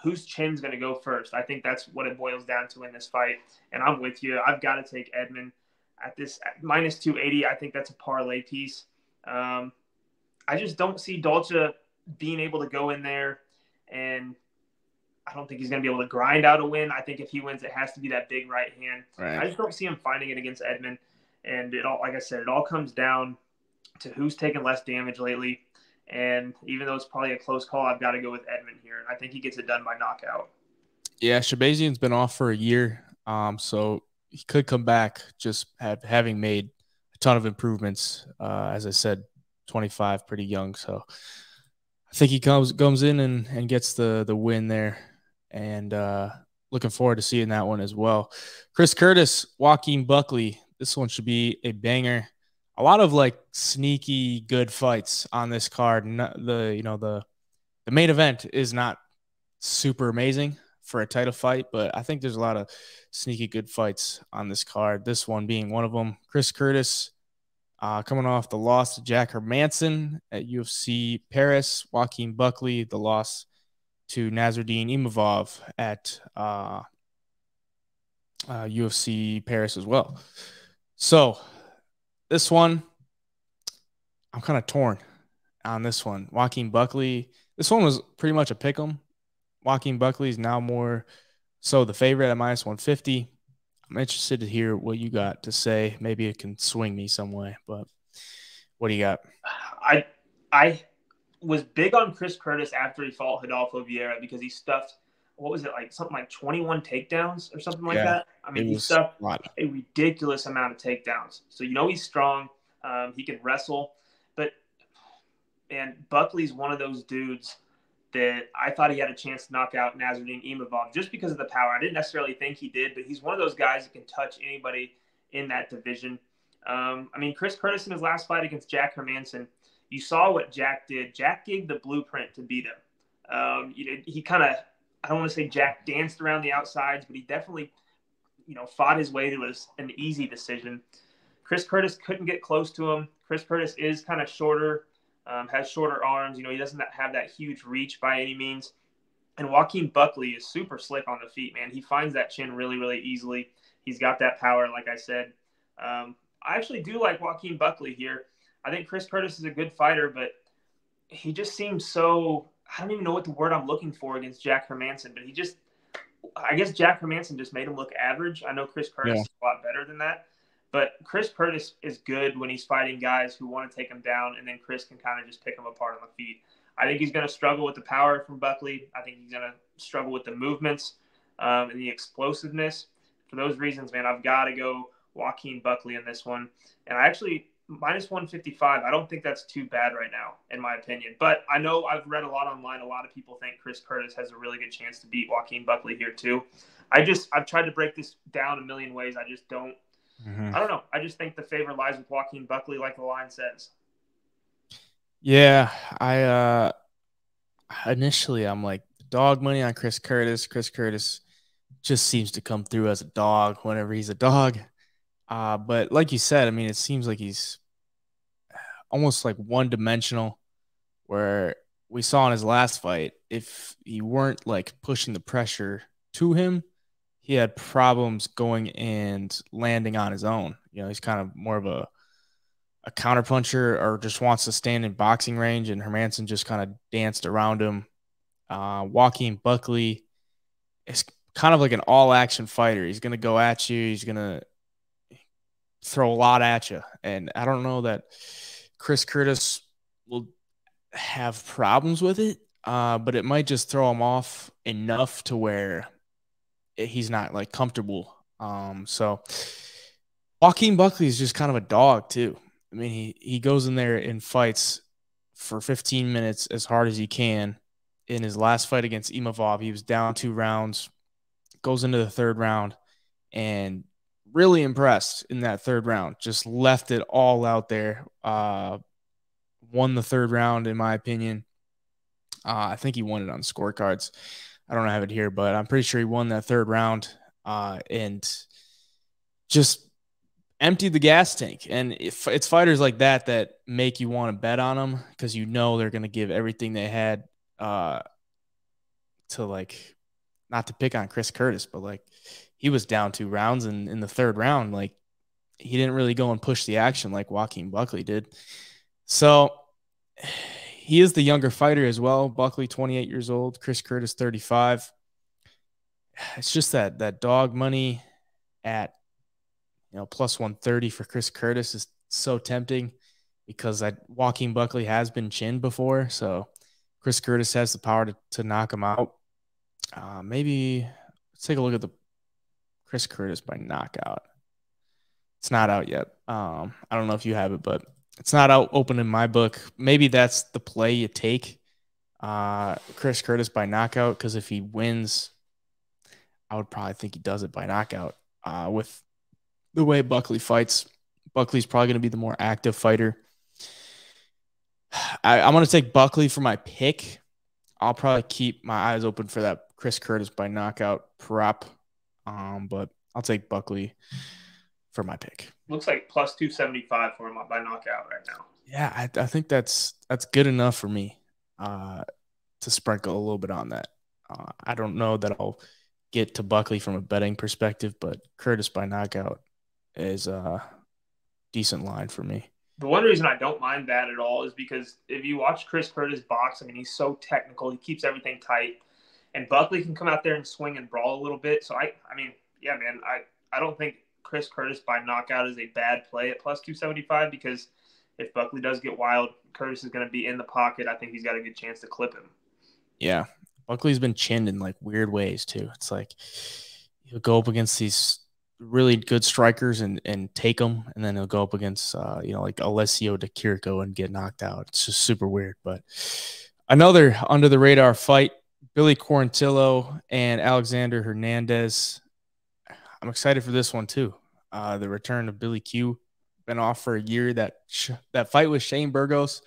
Speaker 2: Whose chin's going to go first? I think that's what it boils down to in this fight. And I'm with you. I've got to take Edmund at minus 280. I think that's a parlay piece. I just don't see Dolce being able to go in there, and I don't think he's going to be able to grind out a win. I think if he wins, it has to be that big right hand. Right. I just don't see him finding it against Edmund. And like I said, it all comes down to who's taken less damage lately. And even though it's probably a close call, I've got to go with Edmund here. And I think he gets it done by knockout.
Speaker 1: Yeah, Shahbazyan's been off for a year. So he could come back just having made a ton of improvements. As I said, 25, pretty young. So I think he comes in and gets the win there. And looking forward to seeing that one as well. Chris Curtis, Joaquin Buckley. This one should be a banger. A lot of sneaky good fights on this card. The main event is not super amazing for a title fight, but I think there's a lot of sneaky good fights on this card. This one being one of them. Chris Curtis coming off the loss to Jack Hermanson at UFC Paris. Joaquin Buckley, the loss to Nasruddin Imavov at UFC Paris as well. So this one, I'm kind of torn on this one. Joaquin Buckley, this one was pretty much a pick 'em. Joaquin Buckley is now more so the favorite at minus 150. I'm interested to hear what you got to say. Maybe it can swing me some way, but what do you got?
Speaker 2: was big on Chris Curtis after he fought Rodolfo Vieira because he stuffed, what was it, like something like 21 takedowns or something like that? I mean, he stuffed a ridiculous amount of takedowns. So, he's strong. He can wrestle. But, man, Buckley's one of those dudes that I thought he had a chance to knock out Nasruddin Imavov just because of the power. I didn't necessarily think he did, but he's one of those guys that can touch anybody in that division. I mean, Chris Curtis in his last fight against Jack Hermanson, you saw what Jack did. Jack gave the blueprint to beat him. He kind of, I don't want to say Jack danced around the outsides, but he definitely, fought his way to an easy decision. Chris Curtis couldn't get close to him. Chris Curtis is kind of shorter. Has shorter arms. He doesn't have that huge reach by any means. And Joaquin Buckley is super slick on the feet, man. He finds that chin really, really easily. He's got that power, like I said. I actually do like Joaquin Buckley here. I think Chris Curtis is a good fighter, but he just seems so – I don't even know what the word I'm looking for against Jack Hermanson, but I guess Jack Hermanson just made him look average. I know Chris Curtis is a lot better than that. But Chris Curtis is good when he's fighting guys who want to take him down, and then Chris can kind of just pick him apart on the feet. I think he's going to struggle with the power from Buckley. I think he's going to struggle with the movements and the explosiveness. For those reasons, man, I've got to go Joaquin Buckley in this one. And I actually, minus 155, I don't think that's too bad right now, in my opinion. But I know I've read a lot online. A lot of people think Chris Curtis has a really good chance to beat Joaquin Buckley here too. I've tried to break this down a million ways. I just don't. I don't know. I just think the favor lies with Joaquin Buckley, like the line says.
Speaker 1: Yeah, initially I'm like dog money on Chris Curtis. Chris Curtis just seems to come through as a dog whenever he's a dog. But like you said, I mean, it seems like he's almost like one-dimensional, where we saw in his last fight, if he weren't like pushing the pressure to him, he had problems going and landing on his own. He's kind of more of a counterpuncher, or just wants to stand in boxing range, and Hermanson just kind of danced around him. Joaquin Buckley is kind of like an all-action fighter. He's going to go at you. He's going to throw a lot at you. And I don't know that Chris Curtis will have problems with it, but it might just throw him off enough to where he's not like comfortable. So Joaquin Buckley is just kind of a dog too. I mean, he goes in there and fights for 15 minutes as hard as he can. In his last fight against Imavov, he was down 2 rounds, goes into the 3rd round, and really impressed in that 3rd round. Just left it all out there. Won the 3rd round, in my opinion. I think he won it on scorecards. I don't have it here, but I'm pretty sure he won that 3rd round and just emptied the gas tank. And it's fighters like that that make you want to bet on them, because they're going to give everything they had to, like, not to pick on Chris Curtis, but like he was down 2 rounds, and in the 3rd round, like, he didn't really go and push the action like Joaquin Buckley did. So he is the younger fighter as well. Buckley, 28 years old. Chris Curtis, 35. It's just that dog money at plus 130 for Chris Curtis is so tempting, because Joaquin Buckley has been chinned before. So Chris Curtis has the power to knock him out. Maybe let's take a look at the Chris Curtis by knockout. It's not out yet. I don't know if you have it, but it's not out open in my book. Maybe that's the play you take. Chris Curtis by knockout, because if he wins, I would probably think he does it by knockout. With the way Buckley fights, Buckley's probably going to be the more active fighter. I'm going to take Buckley for my pick. I'll probably keep my eyes open for that Chris Curtis by knockout prop. But I'll take Buckley for my pick.
Speaker 2: Looks like plus 275 for him by knockout right now.
Speaker 1: Yeah, I think that's good enough for me to sprinkle a little bit on that. I don't know that I'll get to Buckley from a betting perspective, but Curtis by knockout is a decent line for me.
Speaker 2: The one reason I don't mind that at all is because if you watch Chris Curtis box, I mean, he's so technical. He keeps everything tight. And Buckley can come out there and swing and brawl a little bit. So, I mean, yeah, man, I don't think Chris Curtis by knockout is a bad play at plus 275, because if Buckley does get wild, Curtis is going to be in the pocket. I think he's got a good chance to clip him.
Speaker 1: Yeah. Buckley's been chinned in like weird ways too. It's like he'll go up against these really good strikers and take them, and then he'll go up against like Alessio De Chirico and get knocked out. It's just super weird. But another under the radar fight, Billy Quarantillo and Alexander Hernandez. I'm excited for this one too. The return of Billy Q. Been off for a year. That fight with Shane Burgos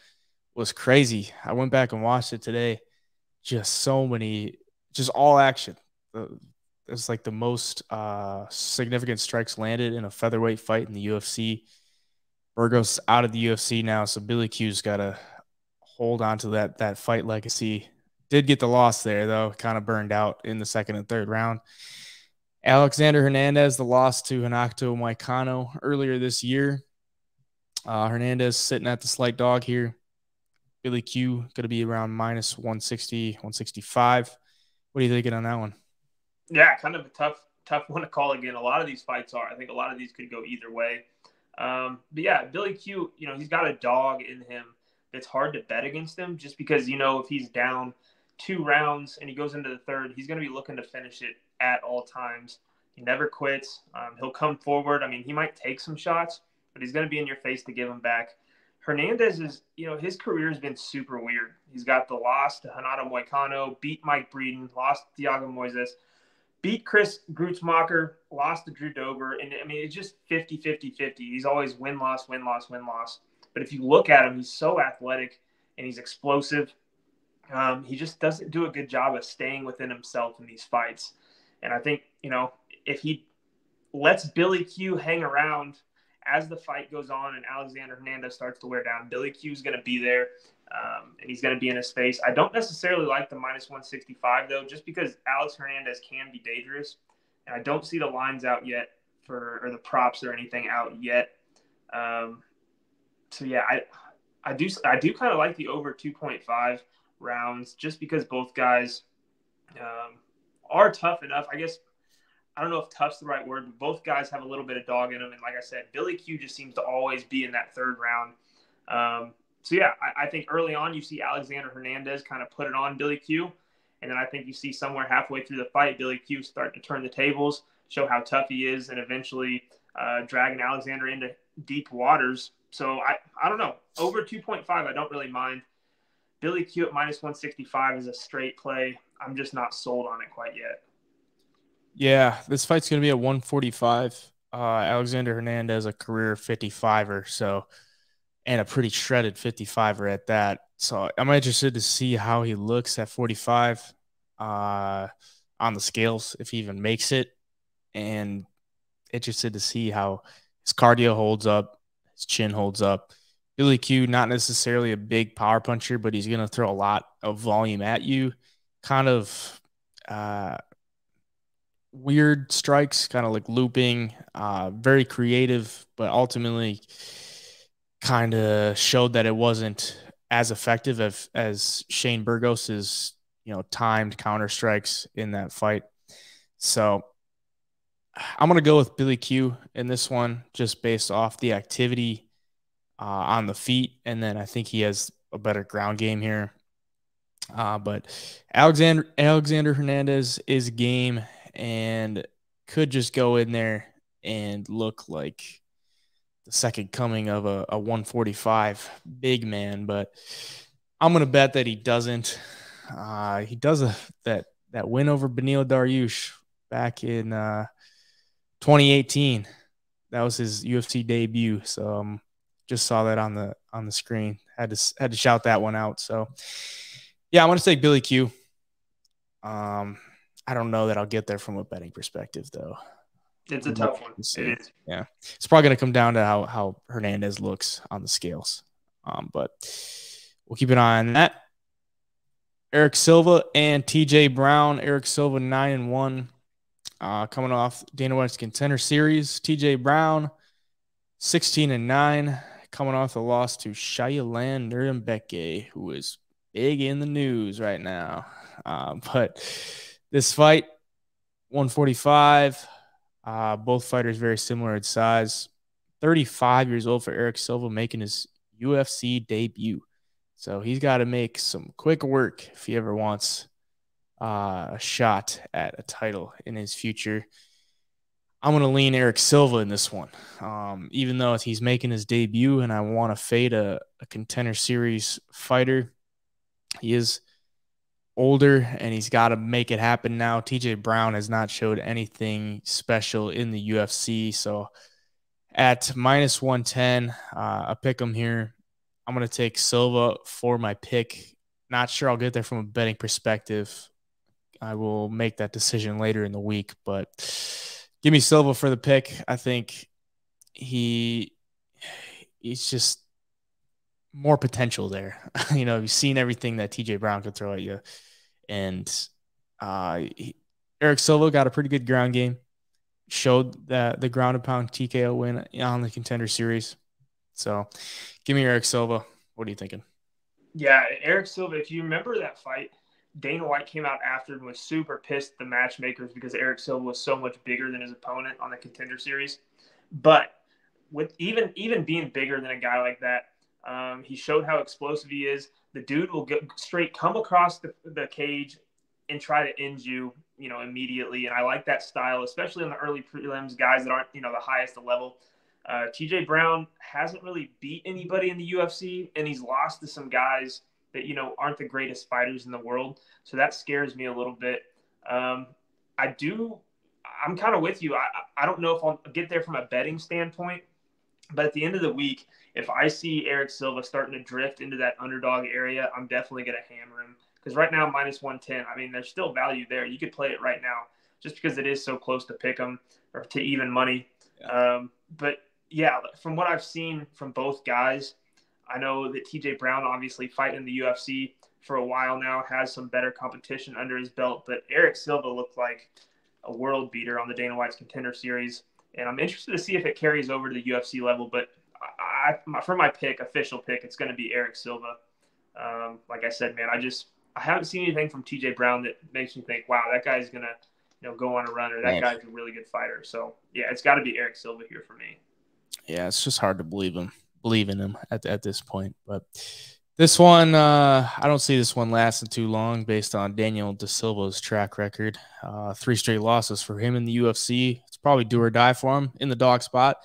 Speaker 1: was crazy. I went back and watched it today. Just all action. It's like the most significant strikes landed in a featherweight fight in the UFC. Burgos out of the UFC now, so Billy Q's got to hold on to that fight legacy. Did get the loss there, though. Kind of burned out in the second and third round. Alexander Hernandez, the loss to Renato Moicano earlier this year. Hernandez sitting at the slight dog here. Billy Q going to be around minus 160, 165. What are you thinking on that one?
Speaker 2: Yeah, kind of a tough one to call again. A lot of these fights are. I think a lot of these could go either way. But yeah, Billy Q, he's got a dog in him. It's hard to bet against him just because, if he's down 2 rounds and he goes into the third, he's going to be looking to finish it at all times. He never quits. He'll come forward. I mean, he might take some shots, but he's going to be in your face to give them back. Hernandez is, his career has been super weird. He's got the loss to Renato Moicano, beat Mike Breeden, lost to Thiago Moises, beat Chris Grutzmacher, lost to Drew Dober. And, I mean, it's just 50-50-50. He's always win-loss, win-loss, win-loss. But if you look at him, he's so athletic and he's explosive. He just doesn't do a good job of staying within himself in these fights. And I think, if he lets Billy Q hang around as the fight goes on and Alexander Hernandez starts to wear down, Billy Q is going to be there, and he's going to be in his face. I don't necessarily like the minus 165, though, just because Alex Hernandez can be dangerous. And I don't see the lines out yet or the props or anything out yet. So, yeah, I do kind of like the over 2.5 rounds just because both guys are tough enough. I guess I don't know if tough's the right word, but both guys have a little bit of dog in them. And like I said, Billy Q just seems to always be in that third round. So, yeah, I think early on you see Alexander Hernandez kind of put it on Billy Q. And then I think you see somewhere halfway through the fight, Billy Q start to turn the tables, show how tough he is, and eventually dragging Alexander into deep waters. So, I don't know. Over 2.5, I don't really mind. Billy Q at minus 165 is a straight play. I'm just not sold on it quite yet.
Speaker 1: Yeah, this fight's going to be at 145. Alexander Hernandez, a career 55er, so, and a pretty shredded 55er at that. So I'm interested to see how he looks at 45 on the scales, if he even makes it, and interested to see how his cardio holds up, his chin holds up. Billy Q, not necessarily a big power puncher, but he's going to throw a lot of volume at you. Kind of weird strikes, kind of like looping, very creative, but ultimately kind of showed that it wasn't as effective as Shane Burgos's, timed counter strikes in that fight. So I'm going to go with Billy Q in this one, just based off the activity on the feet. And then I think he has a better ground game here. But Alexander Hernandez is game and could just go in there and look like the second coming of a 145 big man. But I'm going to bet that he doesn't. He does that win over Beneil Dariush back in 2018. That was his UFC debut. So just saw that on the screen. Had to shout that one out. So yeah, I'm going to take Billy Q. I don't know that I'll get there from a betting perspective, though.
Speaker 2: It's a tough one. It is.
Speaker 1: Yeah. It's probably going to come down to how Hernandez looks on the scales. But we'll keep an eye on that. Eric Silva and TJ Brown. Eric Silva 9-1. Coming off Dana White's Contender Series. TJ Brown 16-9. Coming off the loss to Shayalan Nurenbeke, who is big in the news right now. But this fight, 145. Both fighters very similar in size. 35 years old for Eric Silva, making his UFC debut. So he's got to make some quick work if he ever wants a shot at a title in his future. I'm going to lean Eric Silva in this one. Even though he's making his debut and I want to fade a contender series fighter, he is older and he's got to make it happen now. TJ Brown has not showed anything special in the UFC. So at minus 110, I pick him here. I'm going to take Silva for my pick. Not sure I'll get there from a betting perspective. I will make that decision later in the week, but give me Silva for the pick. I think he's just more potential there. You've seen everything that TJ Brown could throw at you. And Eric Silva got a pretty good ground game. Showed that the ground and pound TKO win on the contender series. So give me Eric Silva. What are you thinking?
Speaker 2: Yeah, Eric Silva, if you remember that fight, Dana White came out after and was super pissed at the matchmakers because Eric Silva was so much bigger than his opponent on the contender series. But with even being bigger than a guy like that, he showed how explosive he is. The dude will come across the cage and try to end you, immediately. And I like that style, especially on the early prelims, guys that aren't, the highest level. TJ Brown hasn't really beat anybody in the UFC, and he's lost to some guys that, aren't the greatest fighters in the world. So that scares me a little bit. I'm kind of with you. I don't know if I'll get there from a betting standpoint, but at the end of the week, if I see Eric Silva starting to drift into that underdog area, I'm definitely going to hammer him. Because right now, minus 110, I mean, there's still value there. You could play it right now just because it is so close to pick 'em or to even money. Yeah. But, yeah, from what I've seen from both guys, I know that TJ Brown, obviously fighting in the UFC for a while now, has some better competition under his belt. But Eric Silva looked like a world beater on the Dana White's Contender Series. And I'm interested to see if it carries over to the UFC level. But for my official pick, it's going to be Eric Silva. Like I said, man, I haven't seen anything from TJ Brown that makes me think, wow, that guy's going to go on a run, or that guy's a really good fighter. So, yeah, it's got to be Eric Silva here for me.
Speaker 1: Yeah, it's just hard to believe in him at this point. But this one, I don't see this one lasting too long based on Daniel Da Silva's track record. 3 straight losses for him in the UFC. It's probably do or die for him in the dog spot.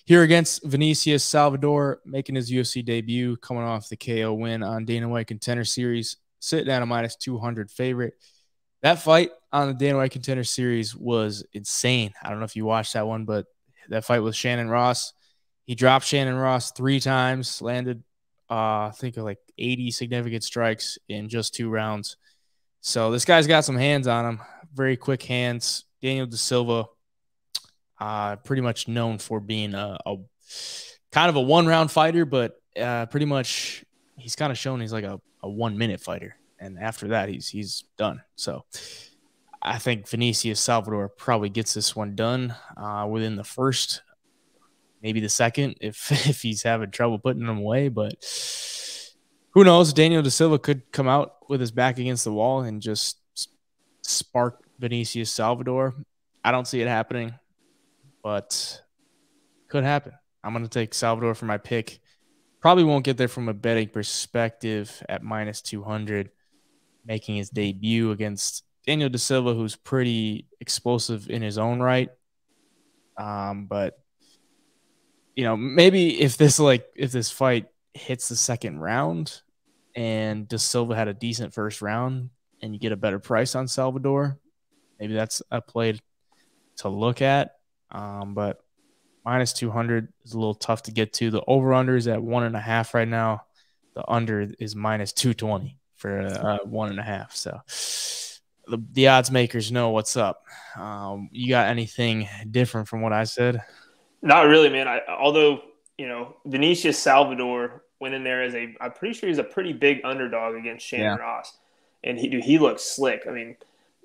Speaker 1: Here against Vinicius Salvador, making his UFC debut, coming off the KO win on Dana White Contender Series, sitting at a minus 200 favorite. That fight on the Dana White Contender Series was insane. I don't know if you watched that one, but that fight with Shannon Ross, he dropped Shannon Ross 3 times, landed, I think, like 80 significant strikes in just 2 rounds. So this guy's got some hands on him, very quick hands. Daniel Da Silva, pretty much known for being a kind of a 1-round fighter, but pretty much he's kind of shown he's like a 1-minute fighter. And after that, he's done. So I think Vinicius Salvador probably gets this one done within the first, maybe the second, if he's having trouble putting them away. But who knows? Daniel Da Silva could come out with his back against the wall and just spark Vinicius Salvador. I don't see it happening, but could happen. I'm going to take Salvador for my pick. Probably won't get there from a betting perspective at minus 200, making his debut against Daniel Da Silva, who's pretty explosive in his own right. But maybe if this fight hits the second round and Da Silva had a decent first round and you get a better price on Salvador, maybe that's a play to look at. But minus 200 is a little tough to get to. The over-under is at 1.5 right now. The under is minus 220 for 1.5. So the odds makers know what's up. You got anything different from what I said?
Speaker 2: Not really, man. Although Vinicius Salvador went in there as I'm pretty sure he's a pretty big underdog against Shannon Ross, and he looks slick. I mean,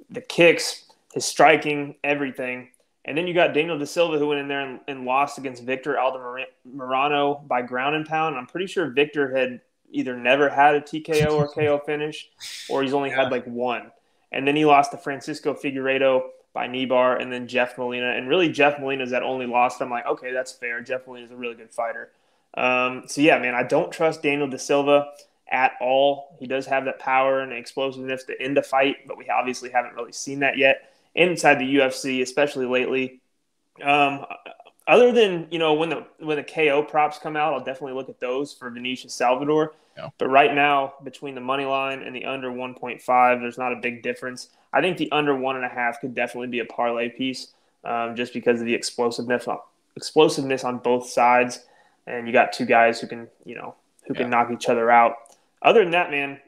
Speaker 2: the kicks, his striking, everything. And then you got Daniel Da Silva, who went in there and lost against Victor Altamirano by ground and pound. And I'm pretty sure Victor had either never had a TKO or KO finish, or he's only had like one. And then he lost to Francisco Figueiredo by knee bar, and then Jeff Molina. And really, Jeff Molina's that only loss. I'm like, okay, that's fair. Jeff Molina's a really good fighter. So yeah, man, I don't trust Daniel Da Silva at all. He does have that power and explosiveness to end a fight, but we obviously haven't really seen that yet inside the UFC, especially lately. Um, Other than when the KO props come out, I'll definitely look at those for Vinicius Salvador.
Speaker 1: Yeah.
Speaker 2: But right now, between the money line and the under 1.5, there's not a big difference. I think the under 1.5 could definitely be a parlay piece, just because of the explosiveness on both sides, and you got two guys who can knock each other out. Other than that, man,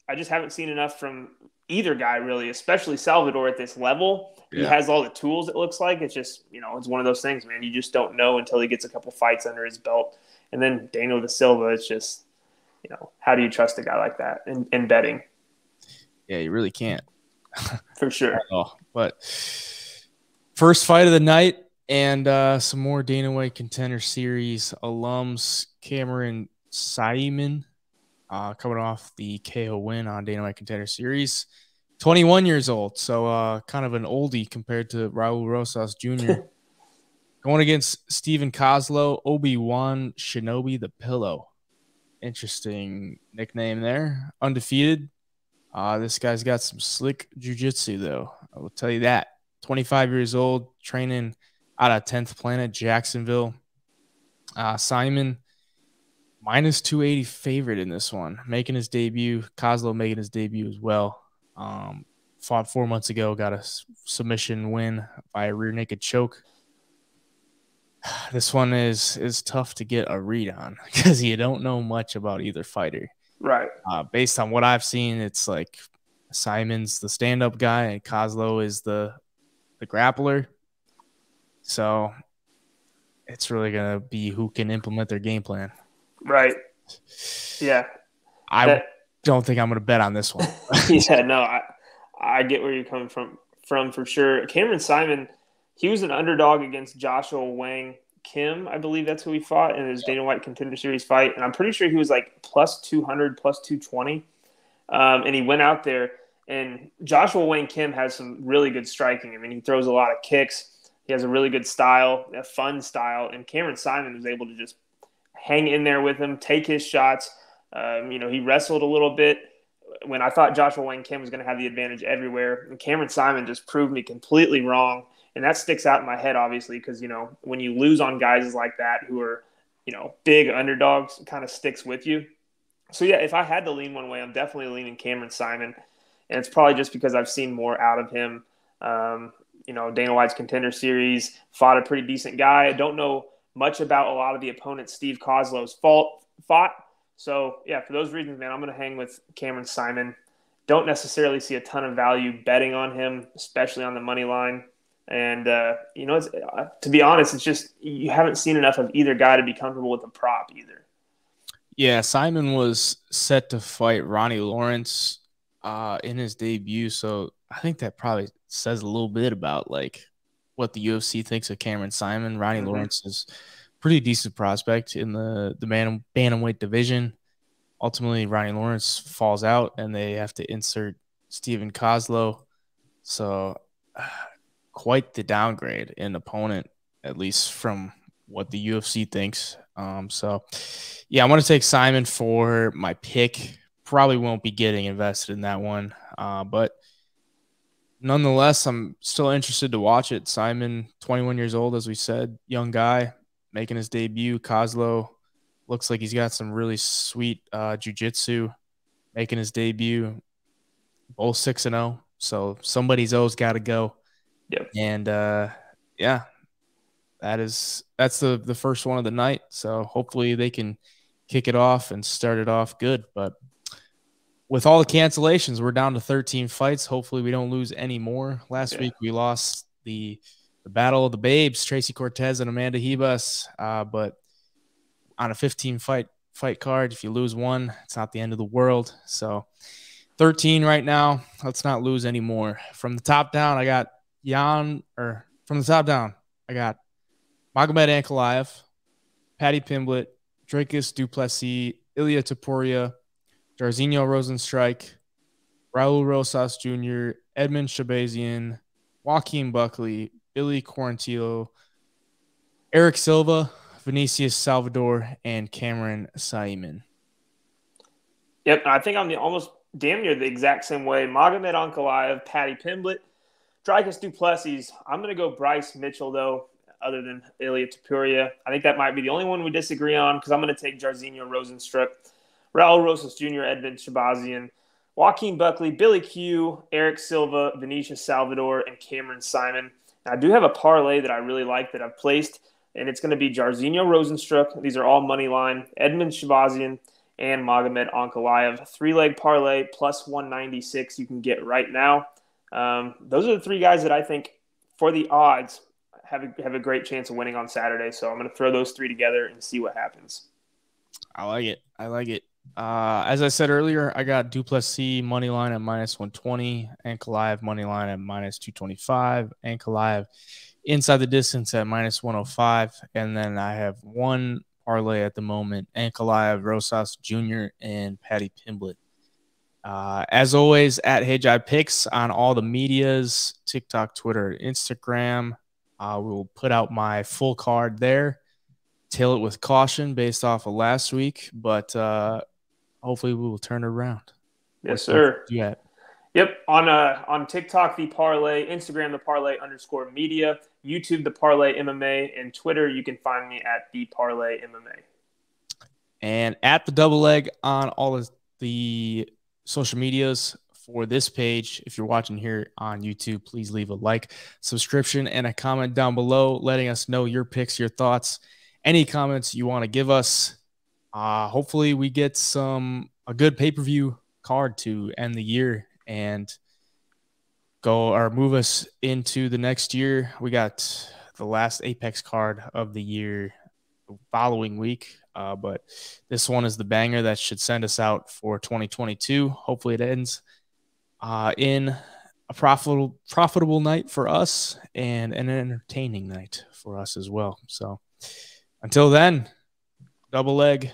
Speaker 2: I just haven't seen enough from either guy really, especially Salvador at this level. Yeah. He has all the tools, it looks like. It's just, it's one of those things, man. You just don't know until he gets a couple fights under his belt. And then Daniel Da Silva, it's just, how do you trust a guy like that in betting?
Speaker 1: Yeah, you really can't.
Speaker 2: For sure.
Speaker 1: But first fight of the night and some more Dana White Contender Series alums, Cameron Saaiman, coming off the KO win on Dana White Contender Series. 21 years old, so kind of an oldie compared to Raul Rosas Jr. Going against Stephen Koslow, Obi-Wan Shinobi the Pillow. Interesting nickname there. Undefeated. This guy's got some slick jiu-jitsu, though. I will tell you that. 25 years old, training out of 10th Planet, Jacksonville. Saaiman, minus 280 favorite in this one, making his debut. Koslow making his debut as well. Fought 4 months ago, got a submission win by a rear naked choke. This one is tough to get a read on because you don't know much about either fighter.
Speaker 2: Right.
Speaker 1: Based on what I've seen, it's like Saaiman's the stand-up guy and Koslow is the grappler. So it's really going to be who can implement their game plan.
Speaker 2: Right. Yeah.
Speaker 1: I don't think I'm going to bet on this one.
Speaker 2: Yeah, no, I get where you're coming from for sure. Cameron Saaiman, he was an underdog against Joshua Wang Kim, I believe that's who he fought in his Dana White Contender Series fight. And I'm pretty sure he was like plus 200, plus 220. And he went out there, and Joshua Wang Kim has some really good striking. I mean, he throws a lot of kicks. He has a really good style, a fun style. And Cameron Saaiman was able to just hang in there with him, take his shots. He wrestled a little bit when I thought Joshua Wang Kim was going to have the advantage everywhere. And Cameron Saaiman just proved me completely wrong. And that sticks out in my head, obviously, because, when you lose on guys like that who are, big underdogs, it kind of sticks with you. So, yeah, if I had to lean one way, I'm definitely leaning Cameron Saaiman. And it's probably just because I've seen more out of him. Dana White's Contender Series, fought a pretty decent guy. I don't know much about a lot of the opponents Steve Koslow's fought. So, yeah, for those reasons, man, I'm going to hang with Cameron Saaiman. Don't necessarily see a ton of value betting on him, especially on the money line. And, to be honest, it's just you haven't seen enough of either guy to be comfortable with a prop either.
Speaker 1: Yeah, Saaiman was set to fight Ronnie Lawrence in his debut. So I think that probably says a little bit about, like, what the UFC thinks of Cameron Saaiman. Ronnie Lawrence is a pretty decent prospect in the bantamweight division. Ultimately, Ronnie Lawrence falls out, and they have to insert Stephen Koslow. So quite the downgrade in opponent, at least from what the UFC thinks. So, yeah, I want to take Saaiman for my pick. Probably won't be getting invested in that one. But nonetheless, I'm still interested to watch it. Saaiman, 21 years old, as we said, young guy, making his debut. Koslow looks like he's got some really sweet jiu-jitsu, making his debut. Both 6-0. So somebody's always got to go.
Speaker 2: Yep.
Speaker 1: And yeah, that's the first one of the night. So hopefully they can kick it off and start it off good. But with all the cancellations, we're down to 13 fights. Hopefully we don't lose any more. Last week we lost the battle of the babes, Tracy Cortez and Amanda Ribas. But on a 15 fight card, if you lose one, it's not the end of the world. So 13 right now. Let's not lose any more. From the top down, I got Magomed Ankalaev, Paddy Pimblett, Dracus du Plessis, Ilya Topuria, Jairzinho Rozenstruik, Raul Rosas Jr., Edmund Shahbazyan, Joaquin Buckley, Billy Quarantillo, Eric Silva, Vinicius Salvador, and Cameron Saaiman.
Speaker 2: Yep, I think I'm almost damn near the exact same way. Magomed Ankalaev, Paddy Pimblett, Daukas du Plessis. I'm going to go Bryce Mitchell, though, other than Ilia Topuria. I think that might be the only one we disagree on because I'm going to take Jairzinho Rozenstruik, Raul Rosas Jr., Edmund Shahbazyan, Joaquin Buckley, Billy Q, Eric Silva, Vinicius Salvador, and Cameron Saaiman. I do have a parlay that I really like that I've placed, and it's going to be Jairzinho Rozenstruik. These are all money line. Edmund Shahbazyan and Magomed Ankalaev. 3-leg parlay plus 196 you can get right now. Those are the 3 guys that I think, for the odds, have a great chance of winning on Saturday. So I'm going to throw those 3 together and see what happens.
Speaker 1: I like it. As I said earlier, I got du Plessis money line at -120, Ankalaev money line at -225, Ankalaev inside the distance at -105, and then I have one parlay at the moment, Ankalaev, Rosas Jr., and Paddy Pimblett. As always, at HeyJai Picks on all the medias, TikTok, Twitter, Instagram. We will put out my full card there. Tail it with caution based off of last week, but hopefully we will turn it around.
Speaker 2: Yes, sir.
Speaker 1: Yeah.
Speaker 2: Yep. On TikTok, the parlay, Instagram, the parlay_media, YouTube, the parlay MMA, and Twitter, you can find me at the parlay MMA.
Speaker 1: And at the double leg on all of the social medias for this page. If you're watching here on YouTube, please leave a like, subscription, and a comment down below letting us know your picks, your thoughts, any comments you want to give us. Hopefully we get a good pay-per-view card to end the year and move us into the next year. We got the last Apex card of the year the following week, but this one is the banger that should send us out for 2022. Hopefully it ends in a profitable night for us and an entertaining night for us as well. So until then, double leg.